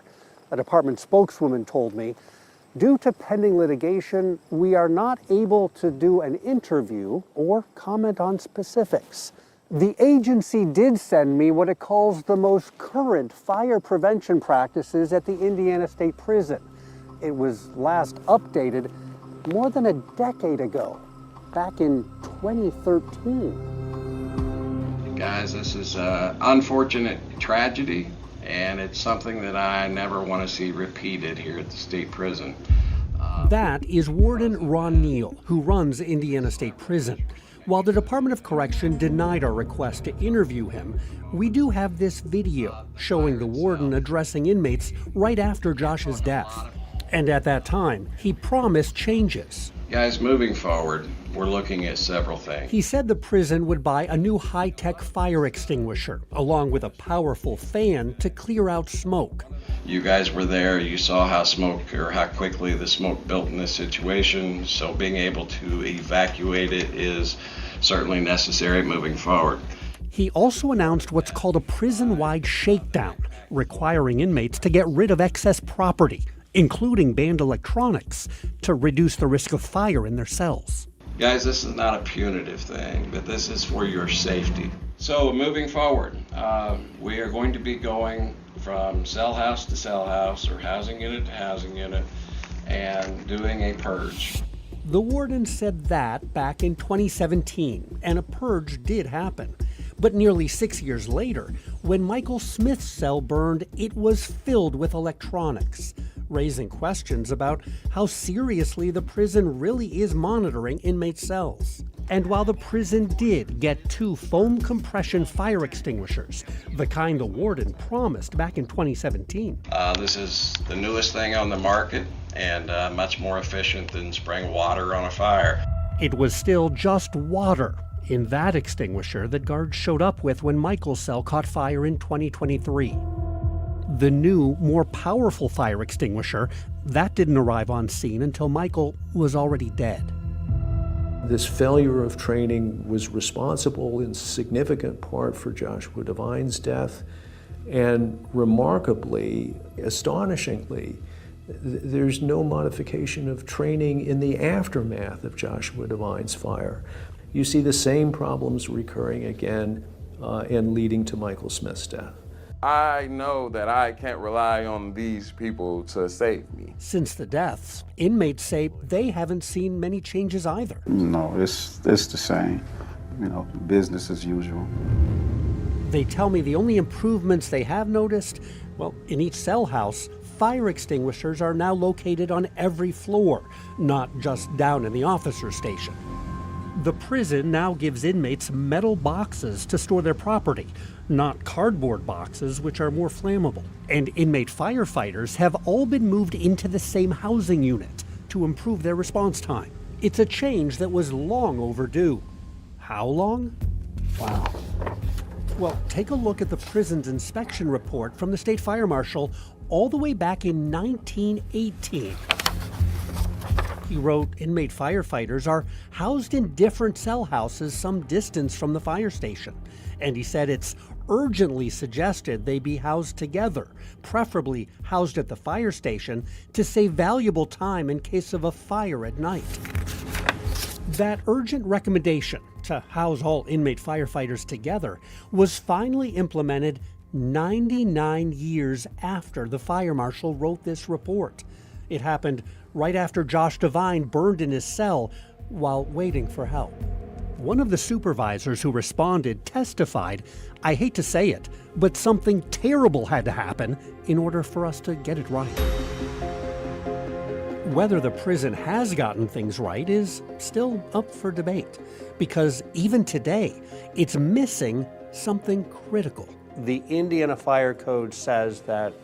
A department spokeswoman told me, due to pending litigation, we are not able to do an interview or comment on specifics. The agency did send me what it calls the most current fire prevention practices at the Indiana State Prison. It was last updated more than a decade ago, back in 2013. Guys, this is an unfortunate tragedy, and it's something that I never want to see repeated here at the state prison. That is Warden Ron Neal, who runs Indiana State Prison. While the Department of Correction denied our request to interview him, we do have this video showing the warden addressing inmates right after Josh's death. And at that time, he promised changes. Guys, moving forward, we're looking at several things. He said the prison would buy a new high-tech fire extinguisher, along with a powerful fan to clear out smoke. You guys were there, you saw how quickly the smoke built in this situation, so being able to evacuate it is certainly necessary moving forward. He also announced what's called a prison-wide shakedown, requiring inmates to get rid of excess property, including banned electronics, to reduce the risk of fire in their cells. Guys, this is not a punitive thing, but this is for your safety. So moving forward, we are going to be going from cell house to cell house or housing unit to housing unit and doing a purge. The warden said that back in 2017, and a purge did happen. But nearly 6 years later, when Michael Smith's cell burned, it was filled with electronics, raising questions about how seriously the prison really is monitoring inmate cells. And while the prison did get 2 foam compression fire extinguishers, the kind the warden promised back in 2017. This is the newest thing on the market and much more efficient than spraying water on a fire. It was still just water in that extinguisher that guards showed up with when Michael's cell caught fire in 2023. The new, more powerful fire extinguisher, that didn't arrive on scene until Michael was already dead. This failure of training was responsible in significant part for Joshua Devine's death, and remarkably, astonishingly, there's no modification of training in the aftermath of Joshua Devine's fire. You see the same problems recurring again and leading to Michael Smith's death. I know that I can't rely on these people to save me. Since the deaths, inmates say they haven't seen many changes either. No, it's the same. Business as usual. They tell me the only improvements they have noticed, well, in each cell house, fire extinguishers are now located on every floor, not just down in the officer's station. The prison now gives inmates metal boxes to store their property, not cardboard boxes, which are more flammable. And inmate firefighters have all been moved into the same housing unit to improve their response time. It's a change that was long overdue. How long? Wow. Well, take a look at the prison's inspection report from the state fire marshal all the way back in 1918. He wrote, inmate firefighters are housed in different cell houses some distance from the fire station. And he said it's urgently suggested they be housed together, preferably housed at the fire station, to save valuable time in case of a fire at night. That urgent recommendation to house all inmate firefighters together was finally implemented 99 years after the fire marshal wrote this report. It happened right after Josh Devine burned in his cell while waiting for help. One of the supervisors who responded testified, I hate to say it, but something terrible had to happen in order for us to get it right. Whether the prison has gotten things right is still up for debate, because even today, it's missing something critical. The Indiana Fire Code says that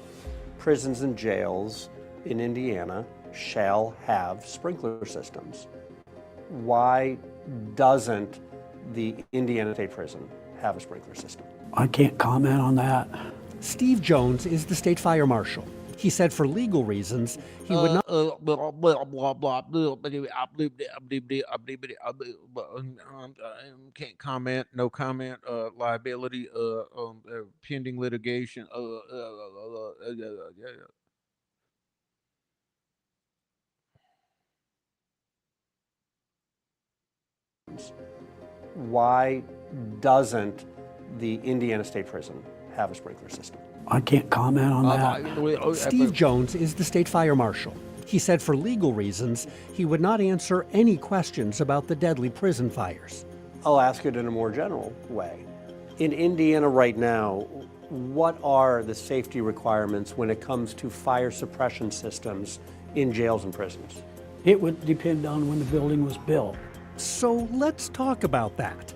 prisons and jails in Indiana shall have sprinkler systems. Why doesn't the Indiana State Prison have a sprinkler system? I can't comment on that. Steve Jones is the state fire marshal. He said for legal reasons, he would not. Can't comment, no comment, liability, pending litigation. Why doesn't the Indiana State Prison have a sprinkler system? I can't comment on that. Steve Jones is the state fire marshal. He said for legal reasons, he would not answer any questions about the deadly prison fires. I'll ask it in a more general way. In Indiana right now, what are the safety requirements when it comes to fire suppression systems in jails and prisons? It would depend on when the building was built. So let's talk about that.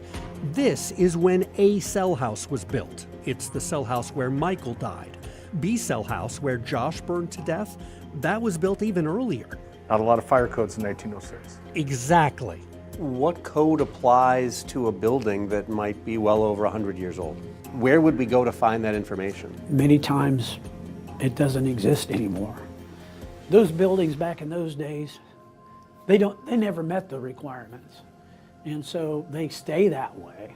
This is when A cell house was built. It's the cell house where Michael died. B cell house where Josh burned to death, that was built even earlier. Not a lot of fire codes in 1906. Exactly. What code applies to a building that might be well over 100 years old? Where would we go to find that information? Many times it doesn't exist anymore. Those buildings back in those days, they never met the requirements. And so they stay that way.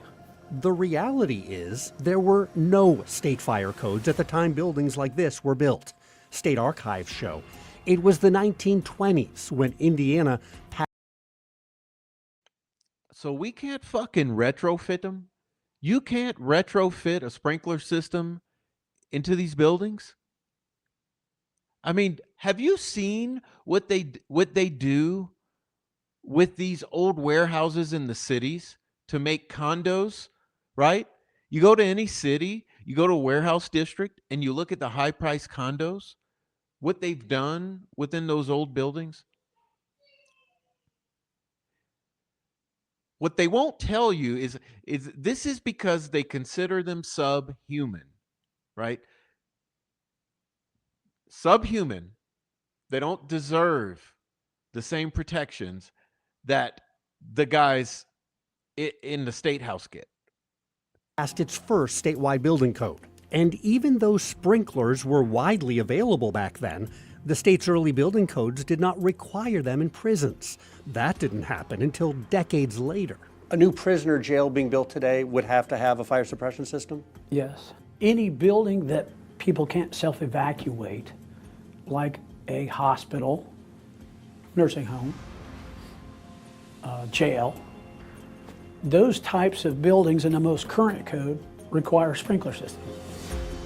The reality is there were no state fire codes at the time buildings like this were built. State archives show it was the 1920s when Indiana passed. So we can't fucking retrofit them? You can't retrofit a sprinkler system into these buildings? I mean, have you seen what they do with these old warehouses in the cities to make condos, right? You go to any city, you go to a warehouse district, and you look at the high-priced condos, what they've done within those old buildings. What they won't tell you is this is because they consider them subhuman, right? Subhuman. They don't deserve the same protections that the guys in the state house get. Passed its first statewide building code. And even though sprinklers were widely available back then, the state's early building codes did not require them in prisons. That didn't happen until decades later. A new prisoner jail being built today would have to have a fire suppression system? Yes. Any building that people can't self-evacuate, like a hospital, nursing home, jail, those types of buildings in the most current code require sprinkler systems.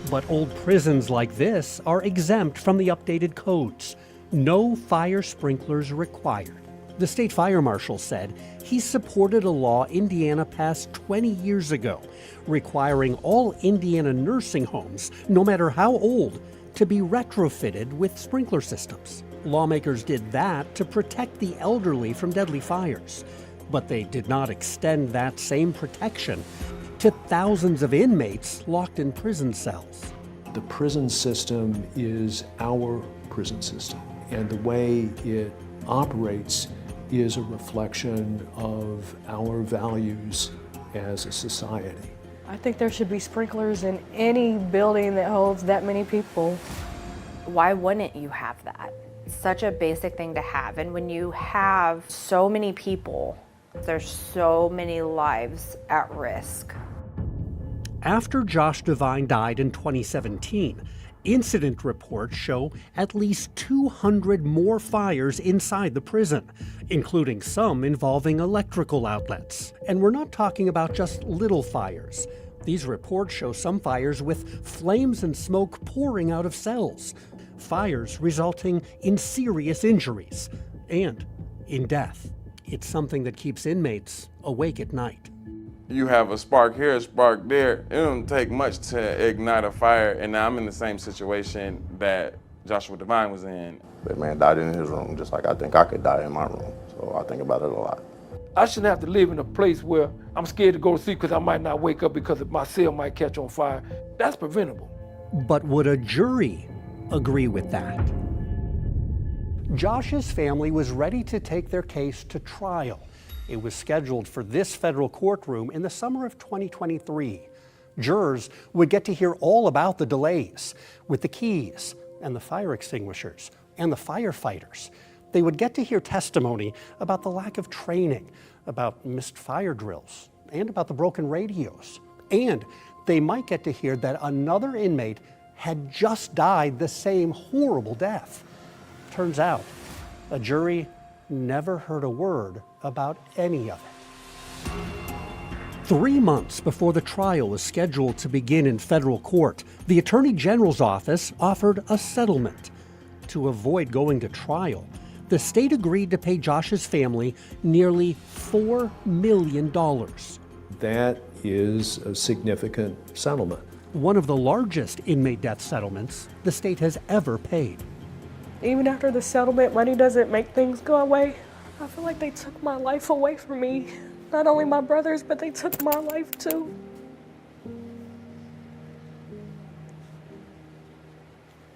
But old prisons like this are exempt from the updated codes. No fire sprinklers required. The state fire marshal said he supported a law Indiana passed 20 years ago, requiring all Indiana nursing homes, no matter how old, to be retrofitted with sprinkler systems. Lawmakers did that to protect the elderly from deadly fires. But they did not extend that same protection to thousands of inmates locked in prison cells. The prison system is our prison system, and the way it operates is a reflection of our values as a society. I think there should be sprinklers in any building that holds that many people. Why wouldn't you have that? It's such a basic thing to have. And when you have so many people, there's so many lives at risk. After Josh Devine died in 2017, incident reports show at least 200 more fires inside the prison, including some involving electrical outlets. And we're not talking about just little fires. These reports show some fires with flames and smoke pouring out of cells, fires resulting in serious injuries and in death. It's something that keeps inmates awake at night. You have a spark here, a spark there. It don't take much to ignite a fire, and now I'm in the same situation that Joshua Devine was in. That man died in his room, just like I think I could die in my room. So I think about it a lot. I shouldn't have to live in a place where I'm scared to go to sleep because I might not wake up because my cell might catch on fire. That's preventable. But would a jury agree with that? Josh's family was ready to take their case to trial. It was scheduled for this federal courtroom in the summer of 2023. Jurors would get to hear all about the delays with the keys and the fire extinguishers and the firefighters. They would get to hear testimony about the lack of training, about missed fire drills, and about the broken radios. And they might get to hear that another inmate had just died the same horrible death. Turns out, a jury never heard a word about any of it. 3 months before the trial was scheduled to begin in federal court, the Attorney General's office offered a settlement. To avoid going to trial, the state agreed to pay Josh's family nearly $4 million. That is a significant settlement. One of the largest inmate death settlements the state has ever paid. Even after the settlement, money doesn't make things go away. I feel like they took my life away from me. Not only my brothers, but they took my life too.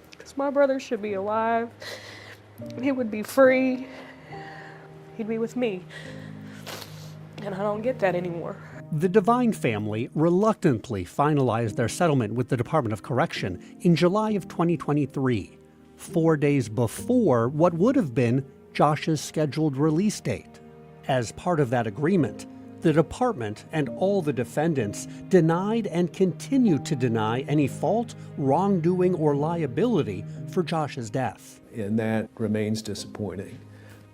Because my brother should be alive. He would be free. He'd be with me. And I don't get that anymore. The Devine family reluctantly finalized their settlement with the Department of Correction in July of 2023, 4 days before what would have been Josh's scheduled release date. As part of that agreement, the department and all the defendants denied and continue to deny any fault, wrongdoing, or liability for Josh's death. And that remains disappointing.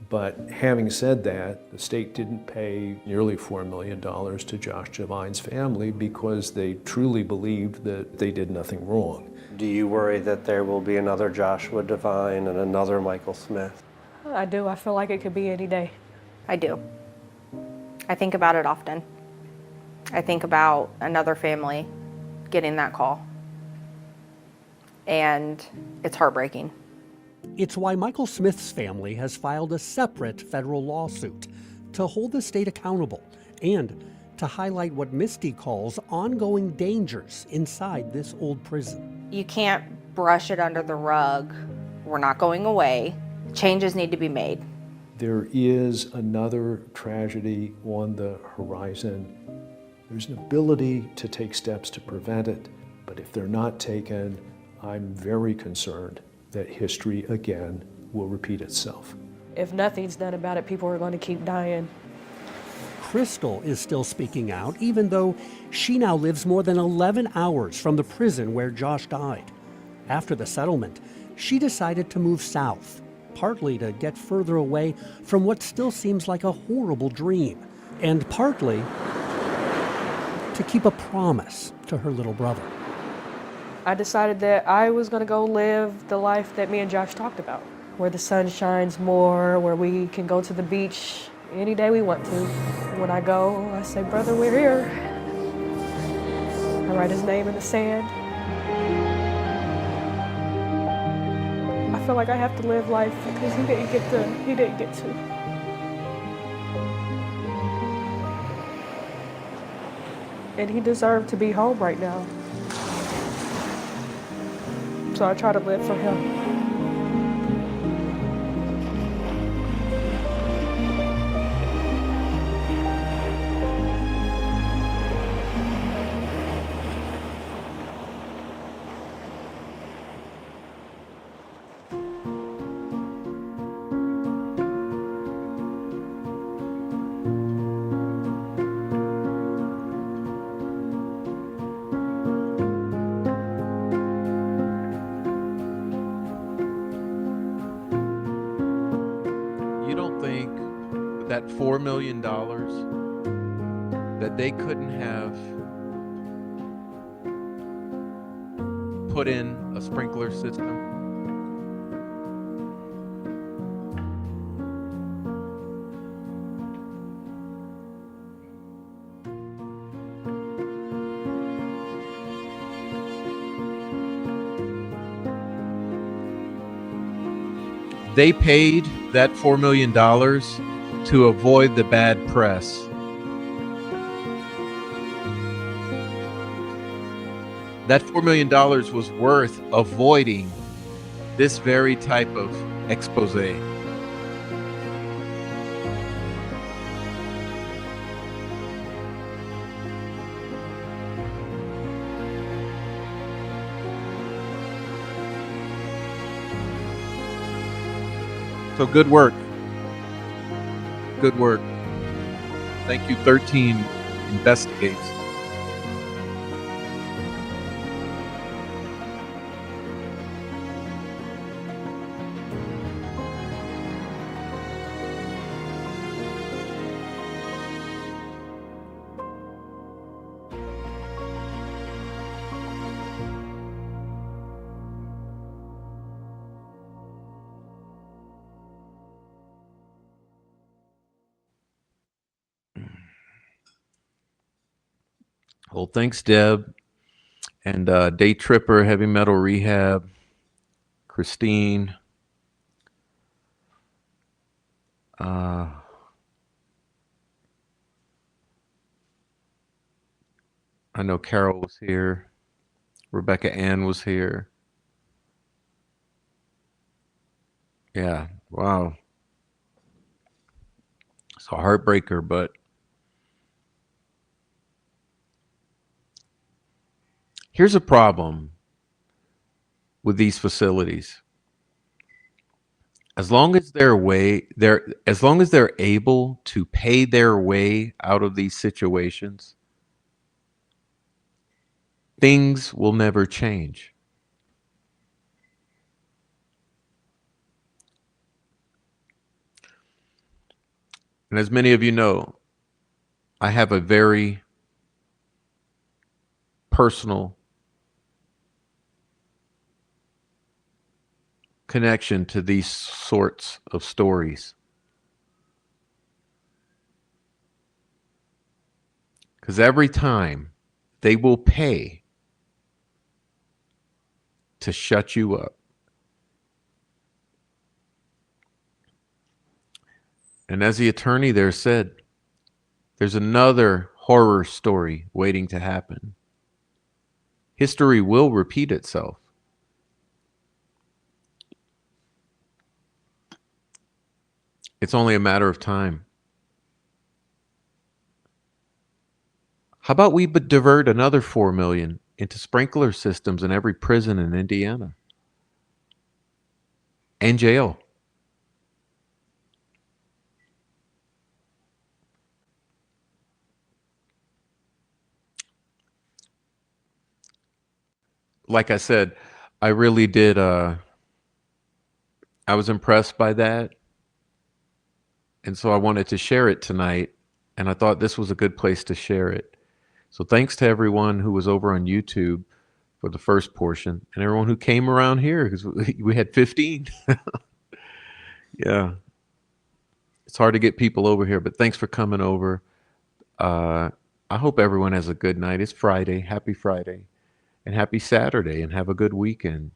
But having said that, the state didn't pay nearly $4 million to Josh Devine's family because they truly believed that they did nothing wrong. Do you worry that there will be another Joshua Devine and another Michael Smith? I do. I feel like it could be any day. I do. I think about it often. I think about another family getting that call. And it's heartbreaking. It's why Michael Smith's family has filed a separate federal lawsuit to hold the state accountable and to highlight what Misty calls ongoing dangers inside this old prison. You can't brush it under the rug. We're not going away. Changes need to be made. There is another tragedy on the horizon. There's an ability to take steps to prevent it, but if they're not taken, I'm very concerned that history again will repeat itself. If nothing's done about it, people are going to keep dying. Crystal is still speaking out, even though she now lives more than 11 hours from the prison where Josh died. After the settlement, she decided to move south, partly to get further away from what still seems like a horrible dream, and partly to keep a promise to her little brother. I decided that I was going to go live the life that me and Josh talked about, where the sun shines more, where we can go to the beach any day we want to. When I go, I say, "Brother, we're here." I write his name in the sand. I feel like I have to live life because he didn't get to. And he deserved to be home right now. So I try to live for him. That $4 million that they couldn't have put in a sprinkler system? They paid that $4 million to avoid the bad press. That $4 million was worth avoiding this very type of expose. So good work. Good work. Thank you, 13 Investigates. Well, thanks, Deb. And Day Tripper, Heavy Metal Rehab, Christine. I know Carol was here. Rebecca Ann was here. Yeah, wow. It's a heartbreaker, but here's a problem with these facilities. As long as they're able to pay their way out of these situations, things will never change. And as many of you know, I have a very personal connection to these sorts of stories. Because every time they will pay to shut you up. And as the attorney there said, there's another horror story waiting to happen. History will repeat itself. It's only a matter of time. How about we divert another $4 million into sprinkler systems in every prison in Indiana and jail? Like I said, I really did. I was impressed by that. And so I wanted to share it tonight. And I thought this was a good place to share it. So thanks to everyone who was over on YouTube for the first portion and everyone who came around here, because we had 15. Yeah. It's hard to get people over here, but thanks for coming over. I hope everyone has a good night. It's Friday. Happy Friday. And happy Saturday, and have a good weekend.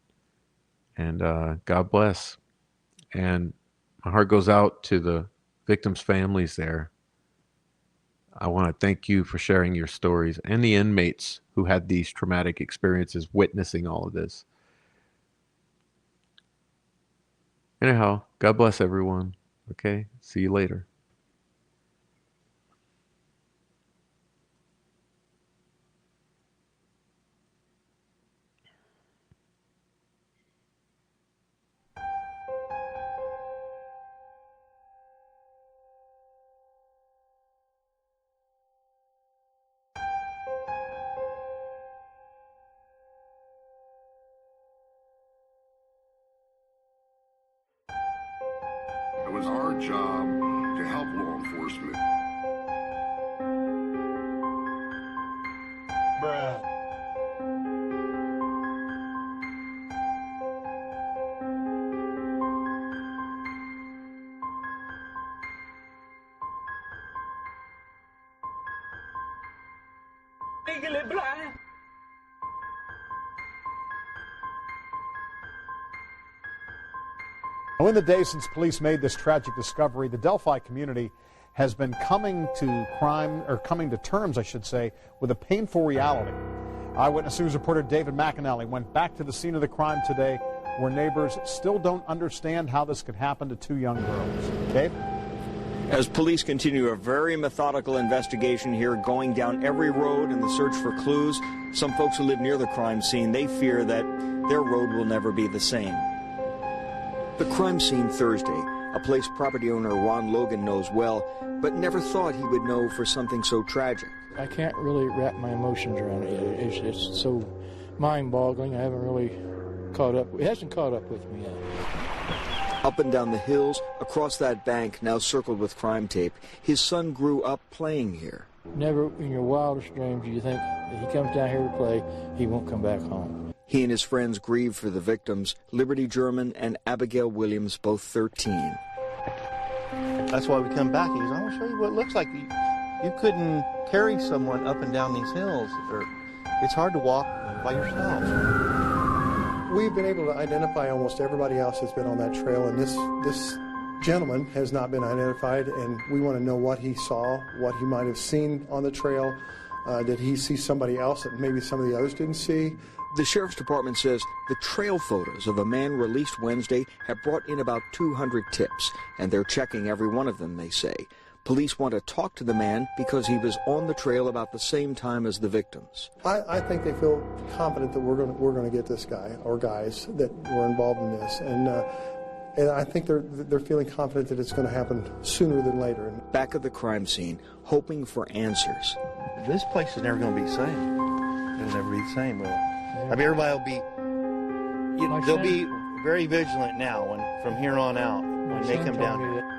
And God bless. And my heart goes out to the victims' families there. I want to thank you for sharing your stories, and the inmates who had these traumatic experiences witnessing all of this. Anyhow, God bless everyone. Okay, see you later. It was our job to help law enforcement. Bruh. Legally blind. Now, in the days since police made this tragic discovery, the Delphi community has been coming to terms, I should say, with a painful reality. Eyewitness News reporter David McAnally went back to the scene of the crime today, where neighbors still don't understand how this could happen to two young girls. Dave? As police continue a very methodical investigation here, going down every road in the search for clues, some folks who live near the crime scene, they fear that their road will never be the same. The crime scene Thursday, a place property owner Ron Logan knows well, but never thought he would know for something so tragic. I can't really wrap my emotions around it. It's so mind-boggling. I haven't really caught up. It hasn't caught up with me yet. Up and down the hills, across that bank, now circled with crime tape, his son grew up playing here. Never in your wildest dreams do you think if he comes down here to play, he won't come back home. He and his friends grieve for the victims, Liberty German and Abigail Williams, both 13. That's why we come back. He goes, I want to show you what it looks like. You couldn't carry someone up and down these hills. It's hard to walk by yourself. We've been able to identify almost everybody else that's been on that trail, and this gentleman has not been identified, and we want to know what he saw, what he might have seen on the trail. Did he see somebody else that maybe some of the others didn't see? The Sheriff's Department says the trail photos of a man released Wednesday have brought in about 200 tips, and they're checking every one of them, they say. Police want to talk to the man because he was on the trail about the same time as the victims. I think they feel confident that we're going to get this guy or guys that were involved in this, and I think they're feeling confident that it's going to happen sooner than later. Back at the crime scene, hoping for answers. This place is never going to be the same. It'll never be the same, will it? I mean, everybody will be, they'll be very vigilant now from here on out when they come down here.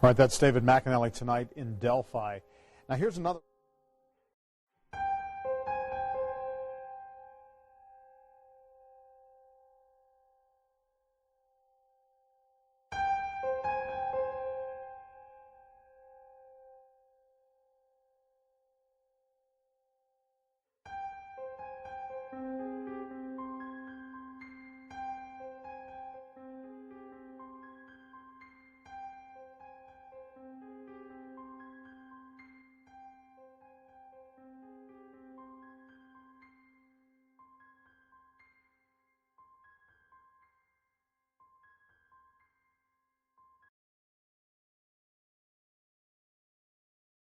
All right, that's David McAnally tonight in Delphi. Now here's another...